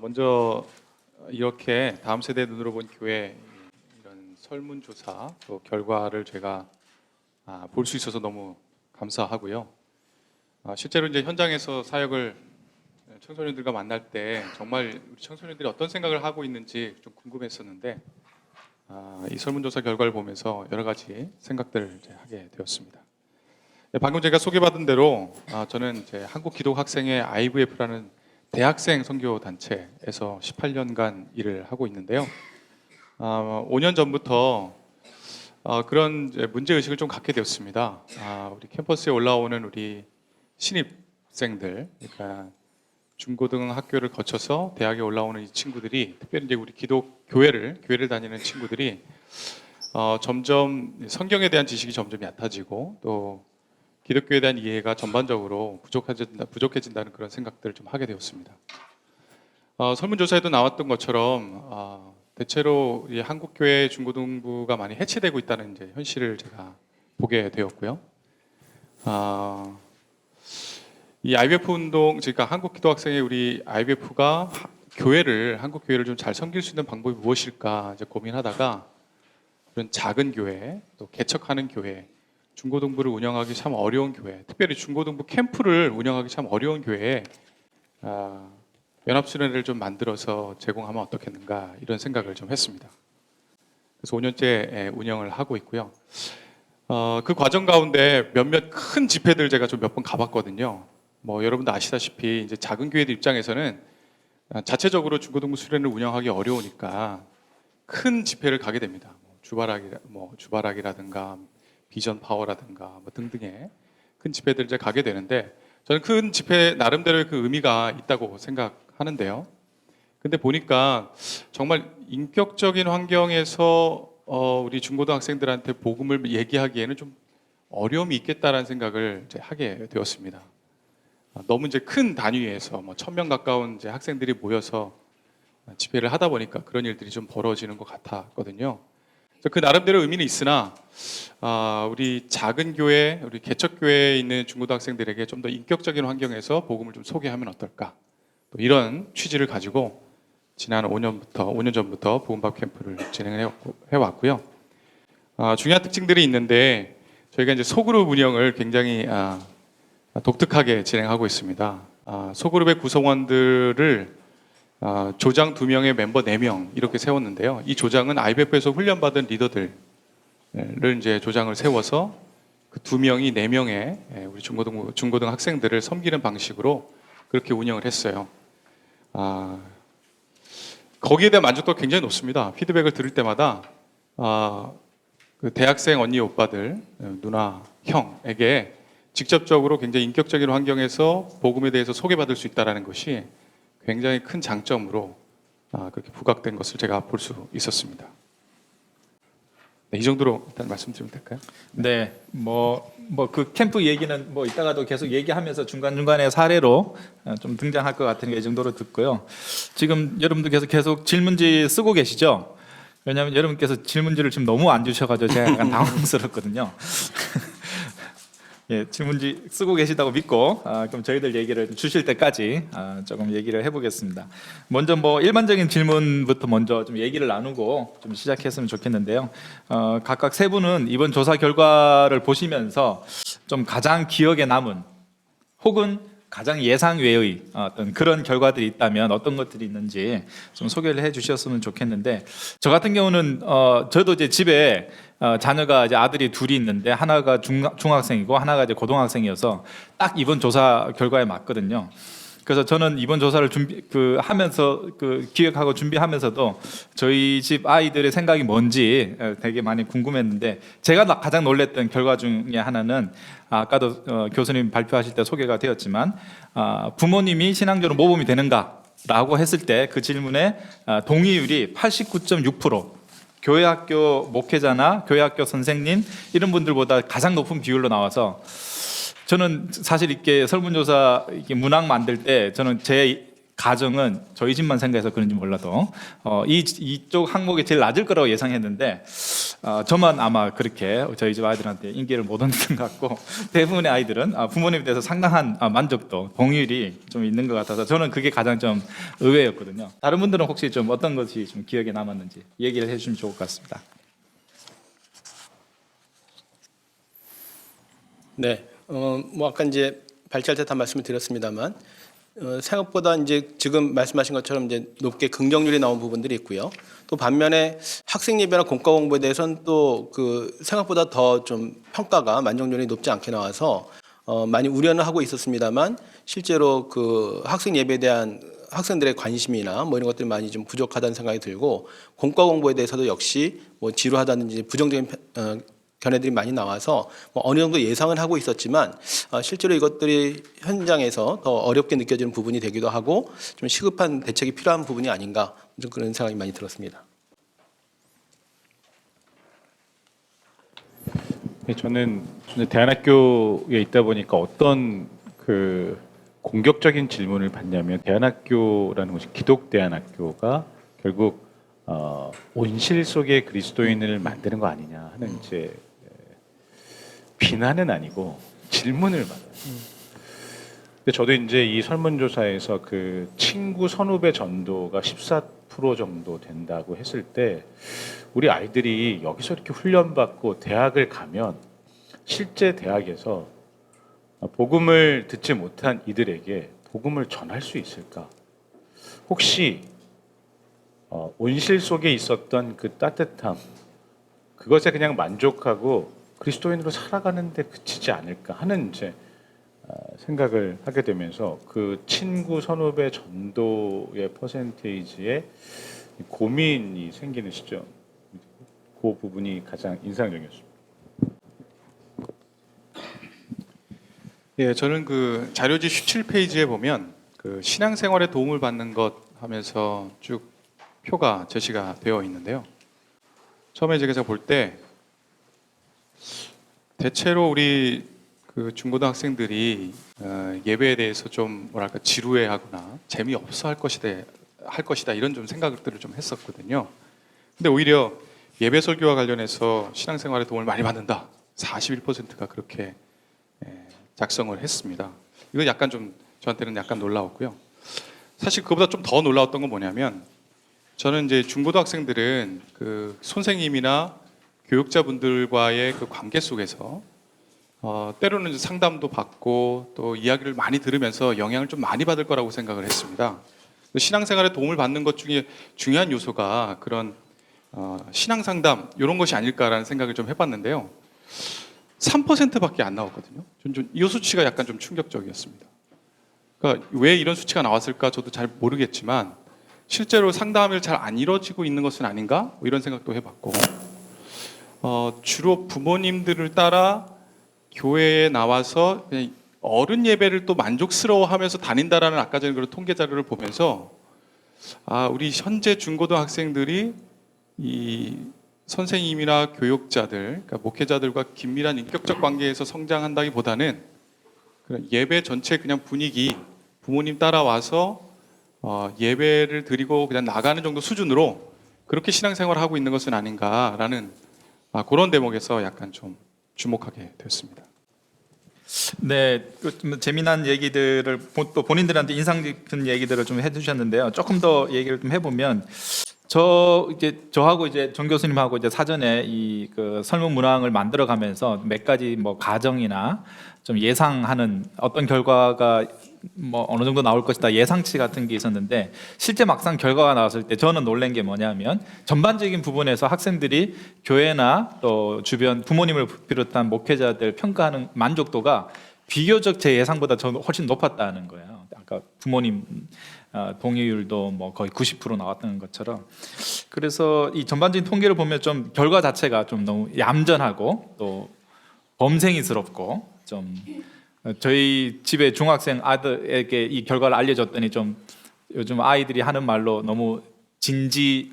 먼저 이렇게 다음 세대 눈으로 본 교회 이런 설문조사 또 결과를 제가 볼 수 있어서 너무 감사하고요. 실제로 이제 현장에서 사역을 청소년들과 만날 때 정말 우리 청소년들이 어떤 생각을 하고 있는지 좀 궁금했었는데 이 설문조사 결과를 보면서 여러 가지 생각들을 이제 하게 되었습니다. 방금 제가 소개받은 대로 저는 이제 한국기독학생회 IVF라는 대학생 선교 단체에서 18년간 일을 하고 있는데요. 5년 전부터 그런 이제 문제 의식을 좀 갖게 되었습니다. 우리 캠퍼스에 올라오는 우리 신입생들, 그러니까 중고등학교를 거쳐서 대학에 올라오는 이 친구들이, 특별히 이제 우리 교회를 다니는 친구들이 점점 성경에 대한 지식이 점점 얕아지고 또 기독교에 대한 이해가 전반적으로 부족해진다는 그런 생각들을 좀 하게 되었습니다. 설문조사에도 나왔던 것처럼 대체로 이 한국교회 중고등부가 많이 해체되고 있다는 이제 현실을 제가 보게 되었고요. 이 IVF 운동, 그러니까 한국기독학생회 우리 IVF가 한국 교회를 좀 잘 섬길 수 있는 방법이 무엇일까 이제 고민하다가 그런 작은 교회, 또 개척하는 교회, 중고등부를 운영하기 참 어려운 교회, 특별히 중고등부 캠프를 운영하기 참 어려운 교회에 연합수련회를 좀 만들어서 제공하면 어떻겠는가 이런 생각을 좀 했습니다. 그래서 5년째 운영을 하고 있고요. 그 과정 가운데 몇몇 큰 집회들 제가 좀 몇 번 가봤거든요. 뭐 여러분도 아시다시피 이제 작은 교회들 입장에서는 자체적으로 중고등부 수련을 운영하기 어려우니까 큰 집회를 가게 됩니다. 주바락이라든가 비전 파워라든가 뭐 등등의 큰 집회들 이제 가게 되는데 저는 큰 집회 나름대로의 그 의미가 있다고 생각하는데요. 근데 보니까 정말 인격적인 환경에서 우리 중고등학생들한테 복음을 얘기하기에는 좀 어려움이 있겠다라는 생각을 이제 하게 되었습니다. 너무 이제 큰 단위에서 1000명 가까운 이제 학생들이 모여서 집회를 하다 보니까 그런 일들이 좀 벌어지는 것 같았거든요. 그 나름대로 의미는 있으나 우리 작은 교회, 우리 개척교회에 있는 중고등학생들에게 좀 더 인격적인 환경에서 복음을 좀 소개하면 어떨까? 또 이런 취지를 가지고 지난 5년 전부터 복음밥 캠프를 진행을 해왔고요. 중요한 특징들이 있는데 저희가 이제 소그룹 운영을 굉장히 독특하게 진행하고 있습니다. 소그룹의 구성원들을 조장 2명에 멤버 4명 이렇게 세웠는데요. 이 조장은 IVF에서 훈련받은 리더들을 이제 조장을 세워서 그 2명이 4명의 우리 중고등 학생들을 섬기는 방식으로 그렇게 운영을 했어요. 거기에 대한 만족도가 굉장히 높습니다. 피드백을 들을 때마다 그 대학생 언니 오빠들, 누나, 형에게 직접적으로 굉장히 인격적인 환경에서 복음에 대해서 소개받을 수 있다는 것이 굉장히 큰 장점으로 그렇게 부각된 것을 제가 볼 수 있었습니다. 네, 이 정도로 일단 말씀드리면 될까요? 네, 그 캠프 얘기는 이따가도 계속 얘기하면서 중간중간에 사례로 좀 등장할 것 같으니까 이 정도로 듣고요. 지금 여러분들 계속 질문지 쓰고 계시죠? 왜냐하면 여러분께서 질문지를 지금 너무 안 주셔가지고 제가 약간 당황스럽거든요. 예, 질문지 쓰고 계시다고 믿고 그럼 저희들 얘기를 주실 때까지 조금 얘기를 해보겠습니다. 먼저 일반적인 질문부터 먼저 좀 얘기를 나누고 좀 시작했으면 좋겠는데요. 각각 세 분은 이번 조사 결과를 보시면서 좀 가장 기억에 남은 혹은 가장 예상 외의 어떤 그런 결과들이 있다면 어떤 것들이 있는지 좀 소개를 해주셨으면 좋겠는데, 저 같은 경우는 저도 이제 집에 자녀가 이제 아들이 둘이 있는데 하나가 중학생이고 하나가 이제 고등학생이어서 딱 이번 조사 결과에 맞거든요. 그래서 저는 이번 조사를 기획하고 준비하면서도 저희 집 아이들의 생각이 뭔지 되게 많이 궁금했는데, 제가 가장 놀랐던 결과 중에 하나는 아까도 교수님 발표하실 때 소개가 되었지만 부모님이 신앙적으로 모범이 되는가? 라고 했을 때 그 질문에 동의율이 89.6%, 교회학교 목회자나 교회학교 선생님 이런 분들보다 가장 높은 비율로 나와서, 저는 사실 이렇게 설문조사 문항 만들 때 저는 제 가정은 저희 집만 생각해서 그런지 몰라도 이쪽 항목이 제일 낮을 거라고 예상했는데 저만 아마 그렇게 저희 집 아이들한테 인기를 못 얻는 것 같고 대부분의 아이들은 부모님에 대해서 상당한 만족도, 동의율이 좀 있는 것 같아서 저는 그게 가장 좀 의외였거든요. 다른 분들은 혹시 좀 어떤 것이 좀 기억에 남았는지 얘기를 해주시면 좋을 것 같습니다. 네, 뭐 아까 이제 발제할 때 다 말씀을 드렸습니다만 생각보다 이제 지금 말씀하신 것처럼 이제 높게 긍정률이 나온 부분들이 있고요. 또 반면에 학생 예배나 공과 공부에 대해서는 또 그 생각보다 더 좀 평가가 만족률이 높지 않게 나와서 많이 우려는 하고 있었습니다만 실제로 그 학생 예배에 대한 학생들의 관심이나 뭐 이런 것들이 많이 좀 부족하다는 생각이 들고 공과 공부에 대해서도 역시 뭐 지루하다든지 부정적인 견해들이 많이 나와서 뭐 어느 정도 예상은 하고 있었지만 실제로 이것들이 현장에서 더 어렵게 느껴지는 부분이 되기도 하고 좀 시급한 대책이 필요한 부분이 아닌가 좀 그런 생각이 많이 들었습니다. 네, 저는 대안학교에 있다 보니까 어떤 그 공격적인 질문을 받냐면 대안학교라는 곳이 기독대안학교가 결국 온실 속의 그리스도인을 만드는 거 아니냐 하는 이제 비난은 아니고 질문을 받아요. 근데 저도 이제 이 설문조사에서 그 친구 선후배 전도가 14% 정도 된다고 했을 때 우리 아이들이 여기서 이렇게 훈련받고 대학을 가면 실제 대학에서 복음을 듣지 못한 이들에게 복음을 전할 수 있을까? 혹시 온실 속에 있었던 그 따뜻함, 그것에 그냥 만족하고 그리스도인으로 살아가는데 그치지 않을까 하는 이제 생각을 하게 되면서 그 친구 선후배 전도의 퍼센테이지에 고민이 생기는 시점, 그 부분이 가장 인상적이었습니다. 예, 저는 그 자료지 17페이지에 보면 그 신앙생활에 도움을 받는 것 하면서 쭉 표가 제시가 되어 있는데요. 처음에 제가 볼 때 대체로 우리 그 중고등학생들이 예배에 대해서 좀 뭐랄까 지루해하거나 재미없어 할 것이다 이런 좀 생각들을 좀 했었거든요. 근데 오히려 예배 설교와 관련해서 신앙생활에 도움을 많이 받는다. 41%가 그렇게 작성을 했습니다. 이거 약간 좀 저한테는 약간 놀라웠고요. 사실 그보다 좀 더 놀라웠던 건 뭐냐면 저는 이제 중고등학생들은 그 선생님이나 교육자분들과의 그 관계 속에서 때로는 이제 상담도 받고 또 이야기를 많이 들으면서 영향을 좀 많이 받을 거라고 생각을 했습니다. 신앙생활에 도움을 받는 것 중에 중요한 요소가 그런 신앙 상담 이런 것이 아닐까라는 생각을 좀 해봤는데요. 3%밖에 안 나왔거든요. 이 수치가 약간 좀 충격적이었습니다. 그러니까 왜 이런 수치가 나왔을까 저도 잘 모르겠지만 실제로 상담을 잘 안 이루어지고 있는 것은 아닌가 뭐 이런 생각도 해봤고 주로 부모님들을 따라 교회에 나와서 그냥 어른 예배를 또 만족스러워하면서 다닌다라는 아까 전에 그런 통계 자료를 보면서 우리 현재 중고등학생들이 이 선생님이나 교육자들, 그러니까 목회자들과 긴밀한 인격적 관계에서 성장한다기보다는 그런 예배 전체 그냥 분위기, 부모님 따라와서 예배를 드리고 그냥 나가는 정도 수준으로 그렇게 신앙생활을 하고 있는 것은 아닌가라는 그런 대목에서 약간 좀 주목하게 됐습니다. 네, 좀 재미난 얘기들을 또 본인들한테 인상 깊은 얘기들을 좀 해주셨는데요. 조금 더 얘기를 좀 해보면 저하고 이제 정 교수님하고 이제 사전에 이 그 설문 문항을 만들어가면서 몇 가지 뭐 가정이나 좀 예상하는 어떤 결과가 뭐 어느 정도 나올 것이다 예상치 같은 게 있었는데 실제 막상 결과가 나왔을 때 저는 놀란 게 뭐냐면 전반적인 부분에서 학생들이 교회나 또 주변 부모님을 비롯한 목회자들 평가하는 만족도가 비교적 제 예상보다 저는 훨씬 높았다는 거예요. 아까 부모님 동의율도 뭐 거의 90% 나왔던 것처럼. 그래서 이 전반적인 통계를 보면 좀 결과 자체가 좀 너무 얌전하고 또 범생이스럽고 좀 저희 집에 중학생 아들에게 이 결과를 알려줬더니 좀 요즘 아이들이 하는 말로 너무 진지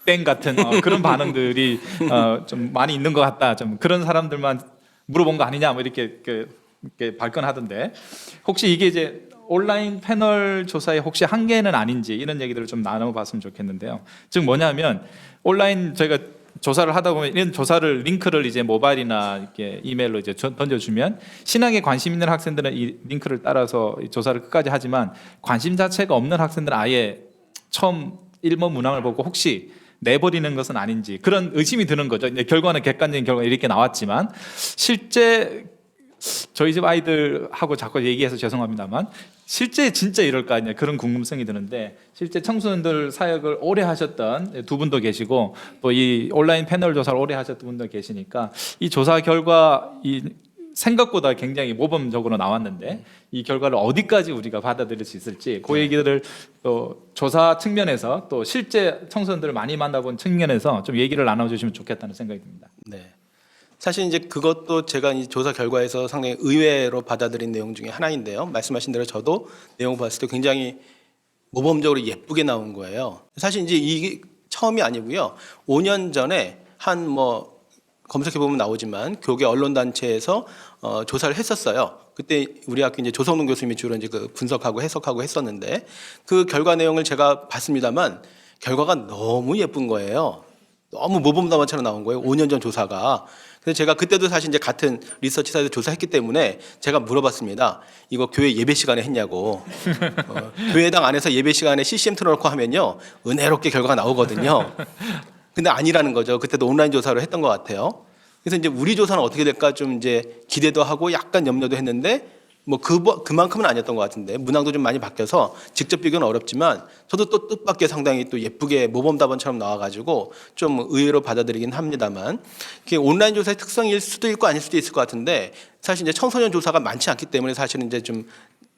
땡 같은 그런 반응들이 좀 많이 있는 것 같다. 좀 그런 사람들만 물어본 거 아니냐 뭐 이렇게 발끈하던데 혹시 이게 이제 온라인 패널 조사의 혹시 한계는 아닌지 이런 얘기들을 좀 나눠봤으면 좋겠는데요. 즉 뭐냐면 온라인 저희가 조사를 하다 보면 이런 조사를 링크를 이제 모바일이나 이렇게 이메일로 이제 던져주면 신학에 관심 있는 학생들은 이 링크를 따라서 이 조사를 끝까지 하지만 관심 자체가 없는 학생들은 아예 처음 1번 문항을 보고 혹시 내버리는 것은 아닌지 그런 의심이 드는 거죠. 이제 결과는 객관적인 결과가 이렇게 나왔지만 실제 저희 집 아이들하고 자꾸 얘기해서 죄송합니다만 실제 진짜 이럴 거 아니냐 그런 궁금성이 드는데 실제 청소년들 사역을 오래 하셨던 두 분도 계시고 또 이 온라인 패널 조사를 오래 하셨던 분도 계시니까 이 조사 결과 이 생각보다 굉장히 모범적으로 나왔는데 이 결과를 어디까지 우리가 받아들일 수 있을지 그 얘기들을 또 조사 측면에서 또 실제 청소년들을 많이 만나본 측면에서 좀 얘기를 나눠주시면 좋겠다는 생각이 듭니다. 네. 사실 이제 그것도 제가 이 조사 결과에서 상당히 의외로 받아들인 내용 중에 하나인데요. 말씀하신 대로 저도 내용 봤을 때 굉장히 모범적으로 예쁘게 나온 거예요. 사실 이제 이게 처음이 아니고요. 5년 전에 한 뭐 검색해 보면 나오지만 교계 언론 단체에서 조사를 했었어요. 그때 우리 학교 이제 조성동 교수님이 주로 이제 그 분석하고 해석하고 했었는데 그 결과 내용을 제가 봤습니다만 결과가 너무 예쁜 거예요. 너무 모범답안처럼 나온 거예요. 5년 전 조사가. 그래서 제가 그때도 사실 이제 같은 리서치사에서 조사했기 때문에 제가 물어봤습니다. 이거 교회 예배 시간에 했냐고. 교회당 안에서 예배 시간에 CCM 틀어놓고 하면요 은혜롭게 결과가 나오거든요. 근데 아니라는 거죠. 그때도 온라인 조사로 했던 것 같아요. 그래서 이제 우리 조사는 어떻게 될까 좀 이제 기대도 하고 약간 염려도 했는데 뭐 그만큼은 아니었던 것 같은데 문항도 좀 많이 바뀌어서 직접 비교는 어렵지만 저도 또 뜻밖의 상당히 또 예쁘게 모범 답안처럼 나와가지고 좀 의외로 받아들이긴 합니다만 그게 온라인 조사의 특성일 수도 있고 아닐 수도 있을 것 같은데 사실 이제 청소년 조사가 많지 않기 때문에 사실은 이제 좀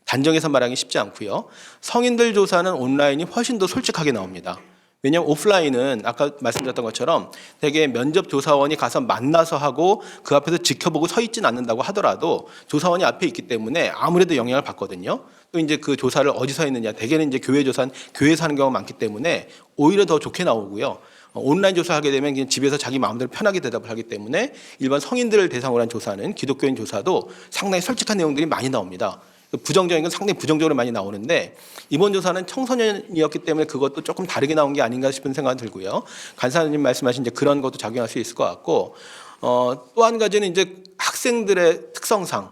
단정해서 말하기 쉽지 않고요. 성인들 조사는 온라인이 훨씬 더 솔직하게 나옵니다. 왜냐하면 오프라인은 아까 말씀드렸던 것처럼 되게 면접 조사원이 가서 만나서 하고 그 앞에서 지켜보고 서 있지는 않는다고 하더라도 조사원이 앞에 있기 때문에 아무래도 영향을 받거든요. 또 이제 그 조사를 어디서 했느냐 대개는 이제 교회 조사는 교회에서 하는 경우가 많기 때문에 오히려 더 좋게 나오고요. 온라인 조사하게 되면 그냥 집에서 자기 마음대로 편하게 대답을 하기 때문에 일반 성인들을 대상으로 한 조사는 기독교인 조사도 상당히 솔직한 내용들이 많이 나옵니다. 부정적인 건 상당히 부정적으로 많이 나오는데 이번 조사는 청소년이었기 때문에 그것도 조금 다르게 나온 게 아닌가 싶은 생각이 들고요. 간사님 말씀하신 이제 그런 것도 작용할 수 있을 것 같고 또 한 가지는 이제 학생들의 특성상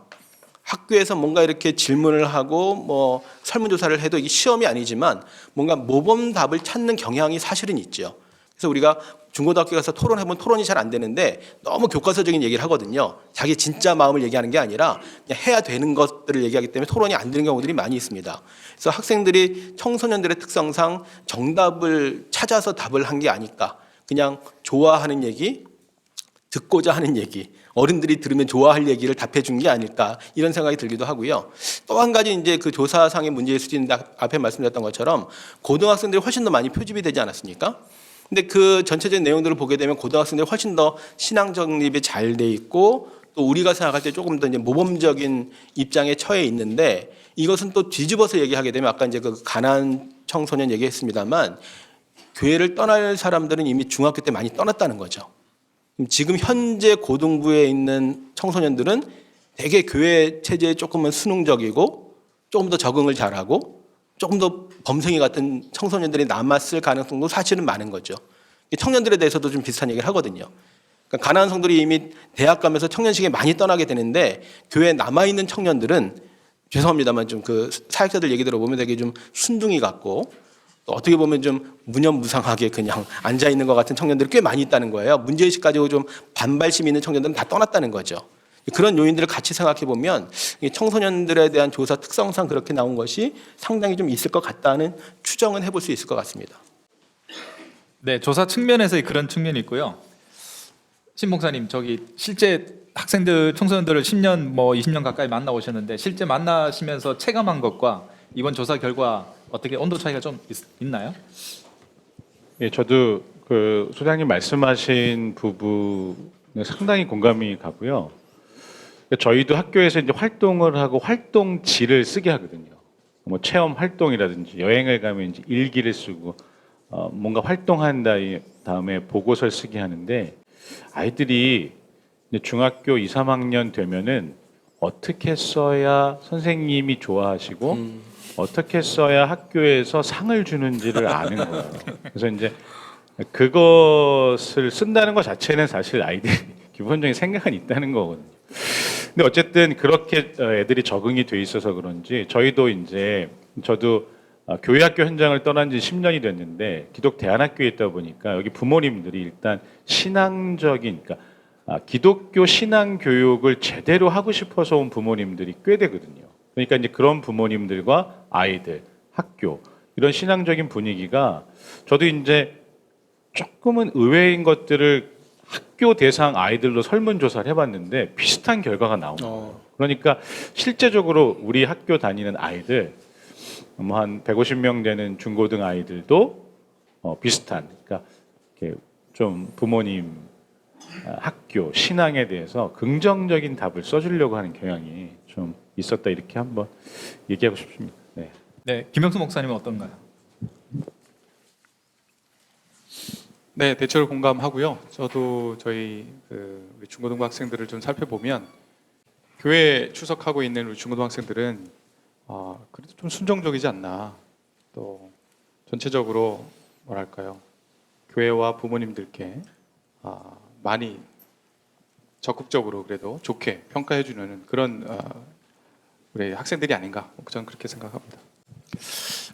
학교에서 뭔가 이렇게 질문을 하고 뭐 설문조사를 해도 이게 시험이 아니지만 뭔가 모범 답을 찾는 경향이 사실은 있죠. 그래서 우리가 중고등학교 가서 토론해보면 토론이 잘 안 되는데 너무 교과서적인 얘기를 하거든요. 자기 진짜 마음을 얘기하는 게 아니라 그냥 해야 되는 것들을 얘기하기 때문에 토론이 안 되는 경우들이 많이 있습니다. 그래서 학생들이 청소년들의 특성상 정답을 찾아서 답을 한 게 아닐까. 그냥 좋아하는 얘기, 듣고자 하는 얘기, 어른들이 들으면 좋아할 얘기를 답해 준 게 아닐까 이런 생각이 들기도 하고요. 또 한 가지 이제 그 조사상의 문제일 수도 있는데 앞에 말씀드렸던 것처럼 고등학생들이 훨씬 더 많이 표집이 되지 않았습니까? 근데 그 전체적인 내용들을 보게 되면 고등학생들이 훨씬 더 신앙 정립이 잘 돼 있고 또 우리가 생각할 때 조금 더 이제 모범적인 입장에 처해 있는데 이것은 또 뒤집어서 얘기하게 되면 아까 이제 그 가난 청소년 얘기했습니다만 교회를 떠날 사람들은 이미 중학교 때 많이 떠났다는 거죠. 지금 현재 고등부에 있는 청소년들은 되게 교회 체제에 조금은 순응적이고 조금 더 적응을 잘하고 조금 더 범생이 같은 청소년들이 남았을 가능성도 사실은 많은 거죠. 청년들에 대해서도 좀 비슷한 얘기를 하거든요. 그러니까 가난한 성들이 이미 대학 가면서 청년식에 많이 떠나게 되는데 교회에 남아있는 청년들은 죄송합니다만 좀 그 사역자들 얘기 들어보면 되게 좀 순둥이 같고 또 어떻게 보면 좀 무념무상하게 그냥 앉아있는 것 같은 청년들이 꽤 많이 있다는 거예요. 문제의식 가지고 좀 반발심 있는 청년들은 다 떠났다는 거죠. 그런 요인들을 같이 생각해 보면 청소년들에 대한 조사 특성상 그렇게 나온 것이 상당히 좀 있을 것 같다는 추정은 해볼 수 있을 것 같습니다. 네, 조사 측면에서의 그런 측면이 있고요. 신 목사님, 저기 실제 학생들, 청소년들을 10년, 뭐 20년 가까이 만나 오셨는데 실제 만나시면서 체감한 것과 이번 조사 결과 어떻게 온도 차이가 좀 있나요? 예, 저도 그 소장님 말씀하신 부분에 상당히 공감이 가고요. 저희도 학교에서 이제 활동을 하고 활동지를 쓰게 하거든요. 뭐 체험 활동이라든지 여행을 가면 이제 일기를 쓰고 뭔가 활동한 다음에 보고서를 쓰게 하는데 아이들이 이제 중학교 2, 3학년 되면은 어떻게 써야 선생님이 좋아하시고 어떻게 써야 학교에서 상을 주는지를 아는 거예요. 그래서 이제 그것을 쓴다는 것 자체는 사실 아이들이 기본적인 생각은 있다는 거거든요. 근데 어쨌든 그렇게 애들이 적응이 돼 있어서 그런지 저희도 이제 저도 교회 학교 현장을 떠난 지 10년이 됐는데 기독 대안학교에 있다 보니까 여기 부모님들이 일단 신앙적인 그러니까 기독교 신앙 교육을 제대로 하고 싶어서 온 부모님들이 꽤 되거든요. 그러니까 이제 그런 부모님들과 아이들, 학교 이런 신앙적인 분위기가 저도 이제 조금은 의외인 것들을 학교 대상 아이들로 설문조사를 해봤는데 비슷한 결과가 나옵니다. 그러니까 실제적으로 우리 학교 다니는 아이들 뭐 한 150명 되는 중고등 아이들도 비슷한 그러니까 이렇게 좀 부모님 학교 신앙에 대해서 긍정적인 답을 써주려고 하는 경향이 좀 있었다 이렇게 한번 얘기하고 싶습니다. 네. 네, 김영수 목사님은 어떤가요? 네, 대체로 공감하고요. 저도 저희 우리 중고등부 학생들을 좀 살펴보면 교회 출석하고 있는 우리 중고등부 학생들은 그래도 좀 순종적이지 않나. 또 전체적으로 뭐랄까요, 교회와 부모님들께 많이 적극적으로 그래도 좋게 평가해주는 그런 우리 학생들이 아닌가. 저는 그렇게 생각합니다.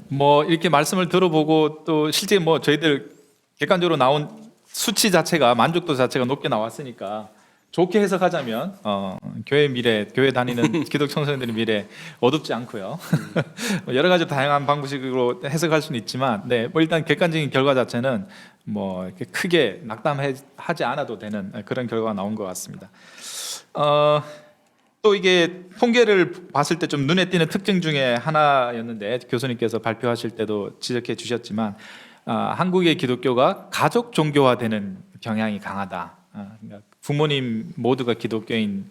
뭐 이렇게 말씀을 들어보고 또 실제 뭐 저희들 객관적으로 나온 수치 자체가 만족도 자체가 높게 나왔으니까 좋게 해석하자면 교회 미래, 교회 다니는 기독 청소년들의 미래 어둡지 않고요. 여러 가지 다양한 방식으로 해석할 수는 있지만, 네, 뭐 일단 객관적인 결과 자체는 뭐 이렇게 크게 낙담하지 않아도 되는 그런 결과가 나온 것 같습니다. 또 이게 통계를 봤을 때 좀 눈에 띄는 특징 중에 하나였는데 교수님께서 발표하실 때도 지적해 주셨지만 한국의 기독교가 가족 종교화되는 경향이 강하다. 그러니까 부모님 모두가 기독교인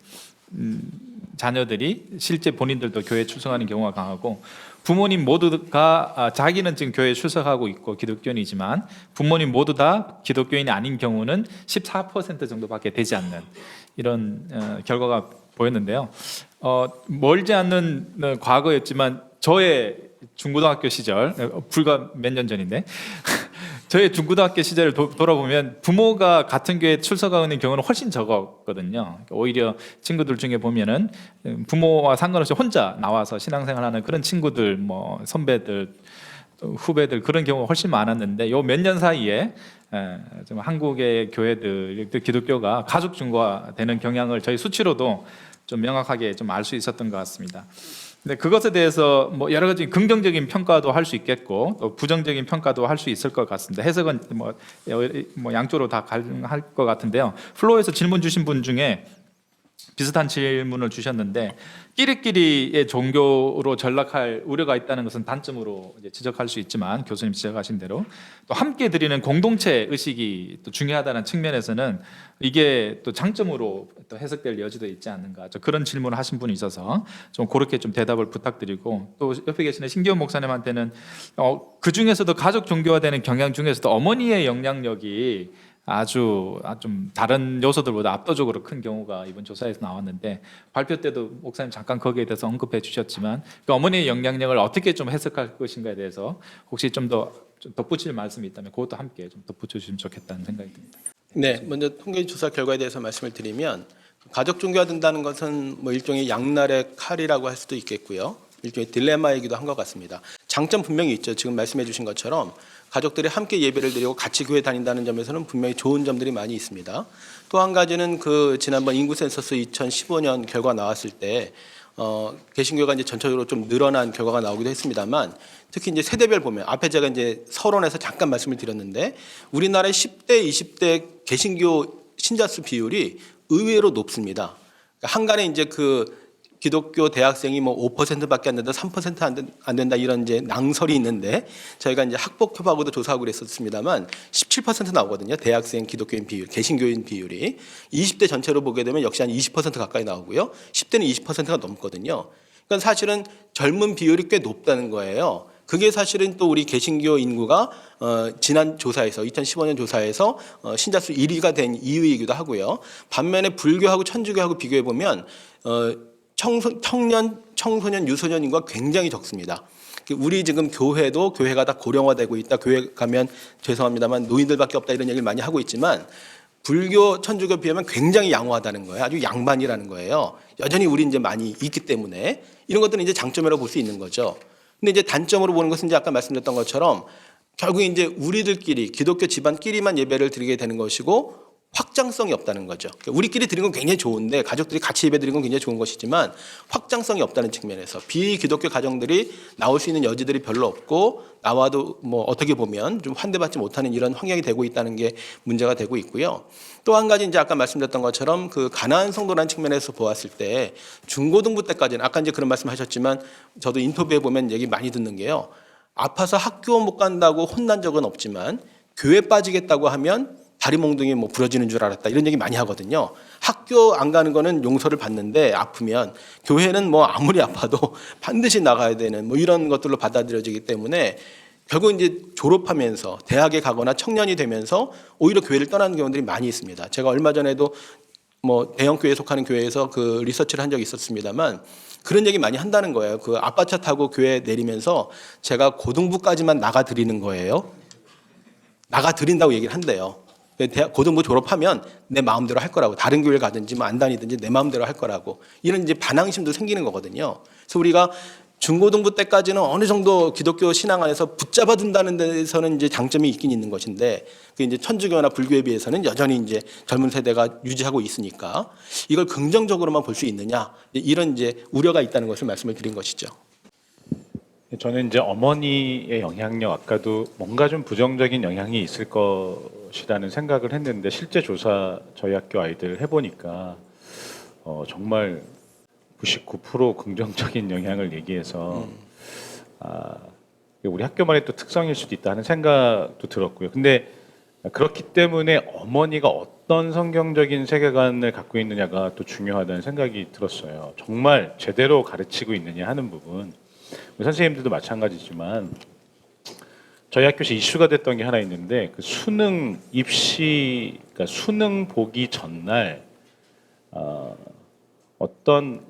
자녀들이 실제 본인들도 교회에 출석하는 경우가 강하고 부모님 모두가 자기는 지금 교회에 출석하고 있고 기독교인이지만 부모님 모두 다 기독교인이 아닌 경우는 14% 정도밖에 되지 않는 이런 결과가 보였는데요. 멀지 않는 과거였지만 저의 중고등학교 시절, 불과 몇 년 전인데 저의 중고등학교 시절을 돌아보면 부모가 같은 교회에 출석하는 경우는 훨씬 적었거든요. 오히려 친구들 중에 보면은 부모와 상관없이 혼자 나와서 신앙생활하는 그런 친구들, 뭐 선배들, 후배들 그런 경우가 훨씬 많았는데 요 몇 년 사이에 좀 한국의 교회들, 기독교가 가족 중과되는 경향을 저희 수치로도 좀 명확하게 좀 알 수 있었던 것 같습니다. 근데 그것에 대해서 뭐 여러 가지 긍정적인 평가도 할 수 있겠고 또 부정적인 평가도 할 수 있을 것 같습니다. 해석은 뭐 양쪽으로 다 가능할 것 같은데요. 플로어에서 질문 주신 분 중에 비슷한 질문을 주셨는데 끼리끼리의 종교로 전락할 우려가 있다는 것은 단점으로 이제 지적할 수 있지만 교수님 지적하신 대로 또 함께 드리는 공동체 의식이 또 중요하다는 측면에서는 이게 또 장점으로 또 해석될 여지도 있지 않는가 그런 질문을 하신 분이 있어서 좀 그렇게 좀 대답을 부탁드리고 또 옆에 계시는 신기원 목사님한테는 그 중에서도 가족 종교화되는 경향 중에서도 어머니의 영향력이 아주 좀 다른 요소들보다 압도적으로 큰 경우가 이번 조사에서 나왔는데 발표 때도 목사님 잠깐 거기에 대해서 언급해 주셨지만 그 어머니의 영향력을 어떻게 좀 해석할 것인가에 대해서 혹시 좀 더 덧붙일 말씀이 있다면 그것도 함께 좀 덧붙여 주시면 좋겠다는 생각이 듭니다. 네, 먼저 통계 조사 결과에 대해서 말씀을 드리면 가족 종교화된다는 것은 뭐 일종의 양날의 칼이라고 할 수도 있겠고요. 일종의 딜레마이기도 한 것 같습니다. 장점 분명히 있죠. 지금 말씀해 주신 것처럼 가족들이 함께 예배를 드리고 같이 교회 다닌다는 점에서는 분명히 좋은 점들이 많이 있습니다. 또 한 가지는 그 지난번 인구 센서스 2015년 결과 나왔을 때 개신교가 이제 전체적으로 좀 늘어난 결과가 나오기도 했습니다만 특히 이제 세대별 보면 앞에 제가 이제 서론에서 잠깐 말씀을 드렸는데 우리나라의 10대, 20대 개신교 신자 수 비율이 의외로 높습니다. 한간에 이제 그 기독교 대학생이 뭐 5%밖에 안 된다, 3% 안 된다 이런 이제 낭설이 있는데 저희가 이제 학폭협하고도 조사하고 그랬었습니다만 17% 나오거든요. 대학생 기독교인 비율, 개신교인 비율이 20대 전체로 보게 되면 역시 한 20% 가까이 나오고요. 10대는 20%가 넘거든요. 그러니까 사실은 젊은 비율이 꽤 높다는 거예요. 그게 사실은 또 우리 개신교 인구가 지난 조사에서 2015년 조사에서 신자수 1위가 된 이유이기도 하고요. 반면에 불교하고 천주교하고 비교해 보면 청년, 청소년, 유소년 인구가 굉장히 적습니다. 우리 지금 교회도 교회가 다 고령화되고 있다. 교회 가면 죄송합니다만 노인들밖에 없다 이런 얘기를 많이 하고 있지만 불교, 천주교 비하면 굉장히 양호하다는 거예요. 아주 양반이라는 거예요. 여전히 우리 이제 많이 있기 때문에 이런 것들은 이제 장점이라고 볼 수 있는 거죠. 근데 이제 단점으로 보는 것은 이제 아까 말씀드렸던 것처럼 결국 이제 우리들끼리 기독교 집안끼리만 예배를 드리게 되는 것이고 확장성이 없다는 거죠. 우리끼리 드리는 건 굉장히 좋은데 가족들이 같이 예배 드리는 건 굉장히 좋은 것이지만 확장성이 없다는 측면에서 비기독교 가정들이 나올 수 있는 여지들이 별로 없고 나와도 뭐 어떻게 보면 좀 환대받지 못하는 이런 환경이 되고 있다는 게 문제가 되고 있고요. 또 한 가지 이제 아까 말씀드렸던 것처럼 그 가난한 성도라는 측면에서 보았을 때 중고등부 때까지는 아까 이제 그런 말씀하셨지만 저도 인터뷰해 보면 얘기 많이 듣는 게요. 아파서 학교 못 간다고 혼난 적은 없지만 교회 빠지겠다고 하면 다리 몽둥이 뭐 부러지는 줄 알았다 이런 얘기 많이 하거든요. 학교 안 가는 거는 용서를 받는데 아프면 교회는 뭐 아무리 아파도 반드시 나가야 되는 뭐 이런 것들로 받아들여지기 때문에 결국 이제 졸업하면서 대학에 가거나 청년이 되면서 오히려 교회를 떠나는 경우들이 많이 있습니다. 제가 얼마 전에도 뭐 대형 교회에 속하는 교회에서 그 리서치를 한 적이 있었습니다만 그런 얘기 많이 한다는 거예요. 그 아빠차 타고 교회 내리면서 제가 고등부까지만 나가 드리는 거예요. 나가 드린다고 얘기를 한대요. 대학 고등부 졸업하면 내 마음대로 할 거라고 다른 교회를 가든지 뭐 안 다니든지 내 마음대로 할 거라고 이런 이제 반항심도 생기는 거거든요. 그래서 우리가 중고등부 때까지는 어느 정도 기독교 신앙 안에서 붙잡아 둔다는 데서는 이제 장점이 있긴 있는 것인데 그 이제 천주교나 불교에 비해서는 여전히 이제 젊은 세대가 유지하고 있으니까 이걸 긍정적으로만 볼 수 있느냐 이런 이제 우려가 있다는 것을 말씀을 드린 것이죠. 저는 이제 어머니의 영향력 아까도 뭔가 좀 부정적인 영향이 있을 것이라는 생각을 했는데 실제 조사 저희 학교 아이들 해보니까 정말 99% 긍정적인 영향을 얘기해서 우리 학교만의 또 특성일 수도 있다는 생각도 들었고요. 근데 그렇기 때문에 어머니가 어떤 성경적인 세계관을 갖고 있느냐가 또 중요하다는 생각이 들었어요. 정말 제대로 가르치고 있느냐 하는 부분. 선생님들도 마찬가지지만 저희 학교에서 이슈가 됐던 게 하나 있는데 그 수능 입시, 그러니까 수능 보기 전날 어떤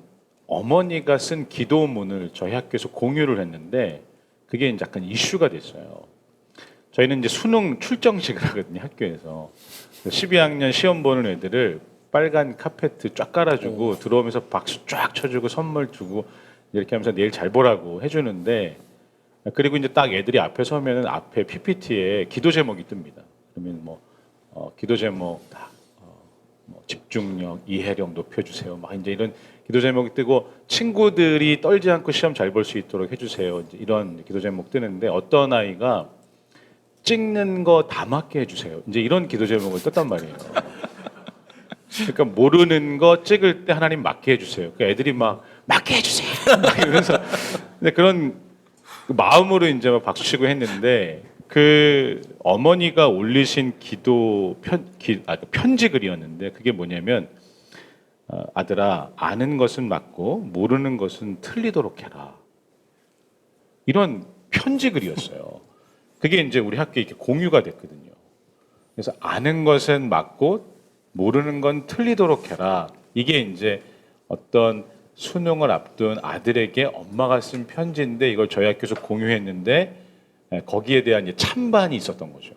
어머니가 쓴 기도문을 저희 학교에서 공유를 했는데 그게 이제 약간 이슈가 됐어요. 저희는 이제 수능 출정식을 하거든요, 학교에서. 12학년 시험 보는 애들을 빨간 카페트 쫙 깔아주고 들어오면서 박수 쫙 쳐주고 선물 주고 이렇게 하면서 내일 잘 보라고 해주는데 그리고 이제 딱 애들이 앞에 서면은 앞에 PPT에 기도 제목이 뜹니다. 그러면 뭐 기도 제목 딱 뭐 집중력, 이해력 높여주세요. 막 이제 이런 기도 제목이 뜨고 친구들이 떨지 않고 시험 잘 볼 수 있도록 해주세요. 이제 이런 기도 제목 뜨는데 어떤 아이가 찍는 거 다 맞게 해주세요. 이제 이런 기도 제목을 떴단 말이에요. 그러니까 모르는 거 찍을 때 하나님 맞게 해주세요. 그러니까 애들이 막 맞게 해주세요. 막 이러면서 근데 그런 마음으로 이제 막 박수 치고 했는데 그 어머니가 올리신 편지 글이었는데 그게 뭐냐면 아들아 아는 것은 맞고 모르는 것은 틀리도록 해라. 이런 편지 글이었어요. 그게 이제 우리 학교에 이렇게 공유가 됐거든요. 그래서 아는 것은 맞고 모르는 건 틀리도록 해라. 이게 이제 어떤 수능을 앞둔 아들에게 엄마가 쓴 편지인데 이걸 저희 학교에서 공유했는데 거기에 대한 이제 찬반이 있었던 거죠.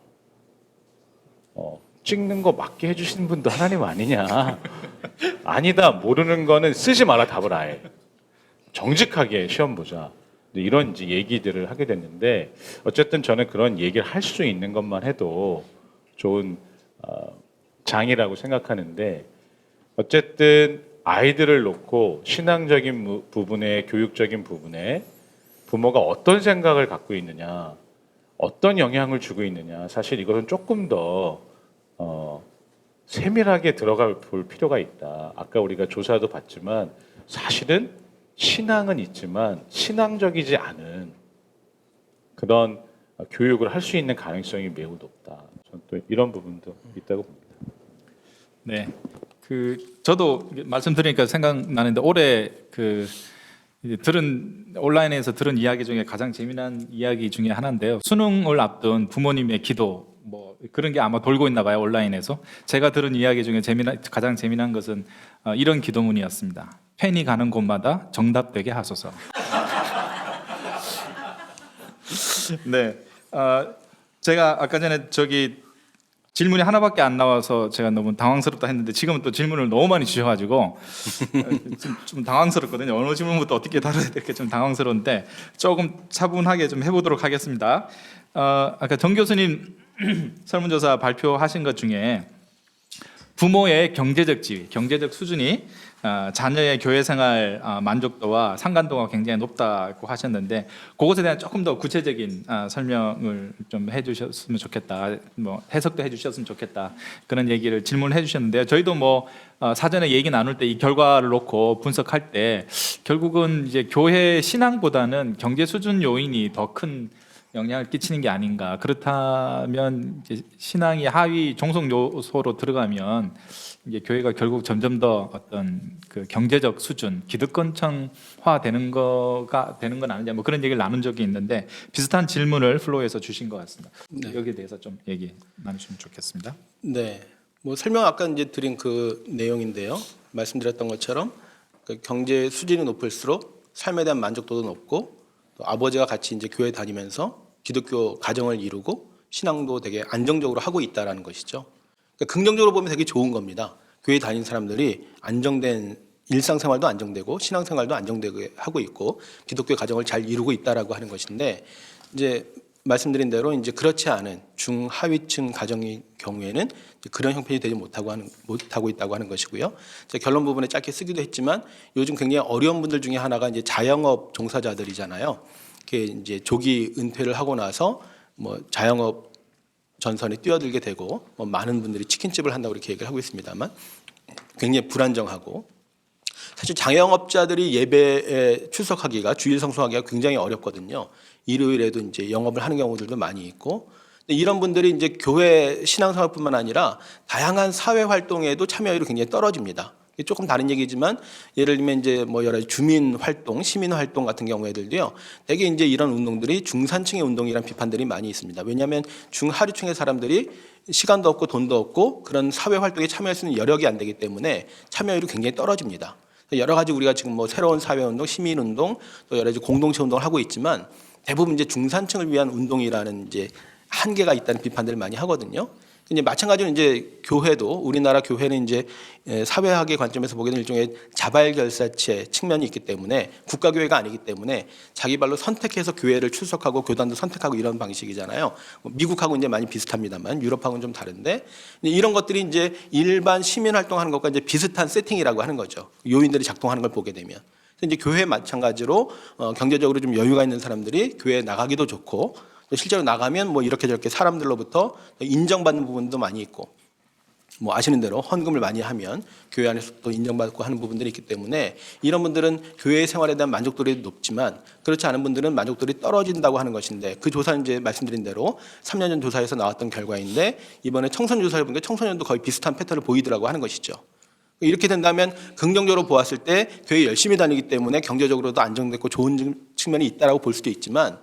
찍는 거 맞게 해주시는 분도 하나님 아니냐? 아니다. 모르는 거는 쓰지 마라 답을 아예. 정직하게 시험 보자. 이런 이제 얘기들을 하게 됐는데 어쨌든 저는 그런 얘기를 할 수 있는 것만 해도 좋은 장이라고 생각하는데 어쨌든 아이들을 놓고 신앙적인 부분에 교육적인 부분에 부모가 어떤 생각을 갖고 있느냐 어떤 영향을 주고 있느냐 사실 이것은 조금 더 세밀하게 들어가 볼 필요가 있다. 아까 우리가 조사도 봤지만 사실은 신앙은 있지만 신앙적이지 않은 그런 교육을 할 수 있는 가능성이 매우 높다. 저는 또 이런 부분도 있다고 봅니다. 네, 저도 말씀드리니까 생각나는데 올해 이제 온라인에서 들은 이야기 중에 가장 재미난 이야기 중에 하나인데요. 수능을 앞둔 부모님의 기도 뭐 그런 게 아마 돌고 있나 봐요, 온라인에서. 제가 들은 이야기 중에 가장 재미난 것은 이런 기도문이었습니다. 펜이 가는 곳마다 정답되게 하소서. 네, 제가 아까 전에 질문이 하나밖에 안 나와서 제가 너무 당황스럽다 했는데 지금은 또 질문을 너무 많이 주셔가지고 좀 당황스럽거든요. 어느 질문부터 어떻게 다뤄야 될까 좀 당황스러운데 조금 차분하게 좀 해보도록 하겠습니다. 아까 정 교수님 설문조사 발표하신 것 중에 부모의 경제적 지위, 경제적 수준이 자녀의 교회 생활 만족도와 상관도가 굉장히 높다고 하셨는데 그것에 대한 조금 더 구체적인 설명을 좀 해주셨으면 좋겠다, 뭐 해석도 해주셨으면 좋겠다 그런 얘기를 질문을 해주셨는데요. 저희도 뭐 사전에 얘기 나눌 때 이 결과를 놓고 분석할 때 결국은 이제 교회 신앙보다는 경제 수준 요인이 더 큰 영향을 끼치는 게 아닌가. 그렇다면 이제 신앙이 하위 종속 요소로 들어가면 이제 교회가 결국 점점 더 어떤 그 경제적 수준, 기득권층화 되는 건 아니냐, 뭐 그런 얘기를 나눈 적이 있는데 비슷한 질문을 플로에서 주신 것 같습니다. 네. 여기에 대해서 좀 얘기 나누시면 좋겠습니다. 네, 뭐 설명 아까 이제 드린 그 내용인데요. 말씀드렸던 것처럼 그 경제 수준이 높을수록 삶에 대한 만족도도 높고 또 아버지가 같이 이제 교회 다니면서 기독교 가정을 이루고 신앙도 되게 안정적으로 하고 있다라는 것이죠. 그러니까 긍정적으로 보면 되게 좋은 겁니다. 교회 다니는 사람들이 안정된 일상생활도 안정되고 신앙생활도 안정되게 하고 있고 기독교 가정을 잘 이루고 있다라고 하는 것인데 이제 말씀드린 대로 이제 그렇지 않은 중하위층 가정의 경우에는 그런 형편이 되지 못하고 있다고 하는 것이고요. 제가 결론 부분에 짧게 쓰기도 했지만 요즘 굉장히 어려운 분들 중에 하나가 이제 자영업 종사자들이잖아요. 그게 이제 조기 은퇴를 하고 나서 뭐 자영업 전선에 뛰어들게 되고 뭐 많은 분들이 치킨집을 한다고 이렇게 얘기를 하고 있습니다만 굉장히 불안정하고 사실 자영업자들이 예배에 출석하기가 주일 성수하기가 굉장히 어렵거든요. 일요일에도 이제 영업을 하는 경우들도 많이 있고 근데 이런 분들이 이제 교회 신앙생활뿐만 아니라 다양한 사회 활동에도 참여율이 굉장히 떨어집니다. 조금 다른 얘기지만 예를 들면 이제 뭐 여러 가지 주민 활동, 시민 활동 같은 경우에들도요. 되게 이제 이런 운동들이 중산층의 운동이라는 비판들이 많이 있습니다. 왜냐하면 중하류층의 사람들이 시간도 없고 돈도 없고 그런 사회 활동에 참여할 수 있는 여력이 안 되기 때문에 참여율이 굉장히 떨어집니다. 여러 가지 우리가 지금 뭐 새로운 사회 운동, 시민 운동, 또 여러 가지 공동체 운동을 하고 있지만 대부분 이제 중산층을 위한 운동이라는 이제 한계가 있다는 비판들을 많이 하거든요. 이제 마찬가지로 이제 교회도 우리나라 교회는 이제 사회학의 관점에서 보기에는 일종의 자발결사체 측면이 있기 때문에 국가교회가 아니기 때문에 자기 발로 선택해서 교회를 출석하고 교단도 선택하고 이런 방식이잖아요. 미국하고 이제 많이 비슷합니다만 유럽하고는 좀 다른데 이런 것들이 이제 일반 시민 활동하는 것과 이제 비슷한 세팅이라고 하는 거죠. 요인들이 작동하는 걸 보게 되면. 이제 교회 마찬가지로 경제적으로 좀 여유가 있는 사람들이 교회에 나가기도 좋고 실제로 나가면 뭐 이렇게 저렇게 사람들로부터 인정받는 부분도 많이 있고 뭐 아시는 대로 헌금을 많이 하면 교회 안에서 또 인정받고 하는 부분들이 있기 때문에 이런 분들은 교회 생활에 대한 만족도가 높지만 그렇지 않은 분들은 만족도가 떨어진다고 하는 것인데 그 조사는 이제 말씀드린 대로 3년 전 조사에서 나왔던 결과인데 이번에 청소년 조사를 보니까 청소년도 거의 비슷한 패턴을 보이더라고 하는 것이죠. 이렇게 된다면 긍정적으로 보았을 때 교회 열심히 다니기 때문에 경제적으로도 안정됐고 좋은 측면이 있다라고 볼 수도 있지만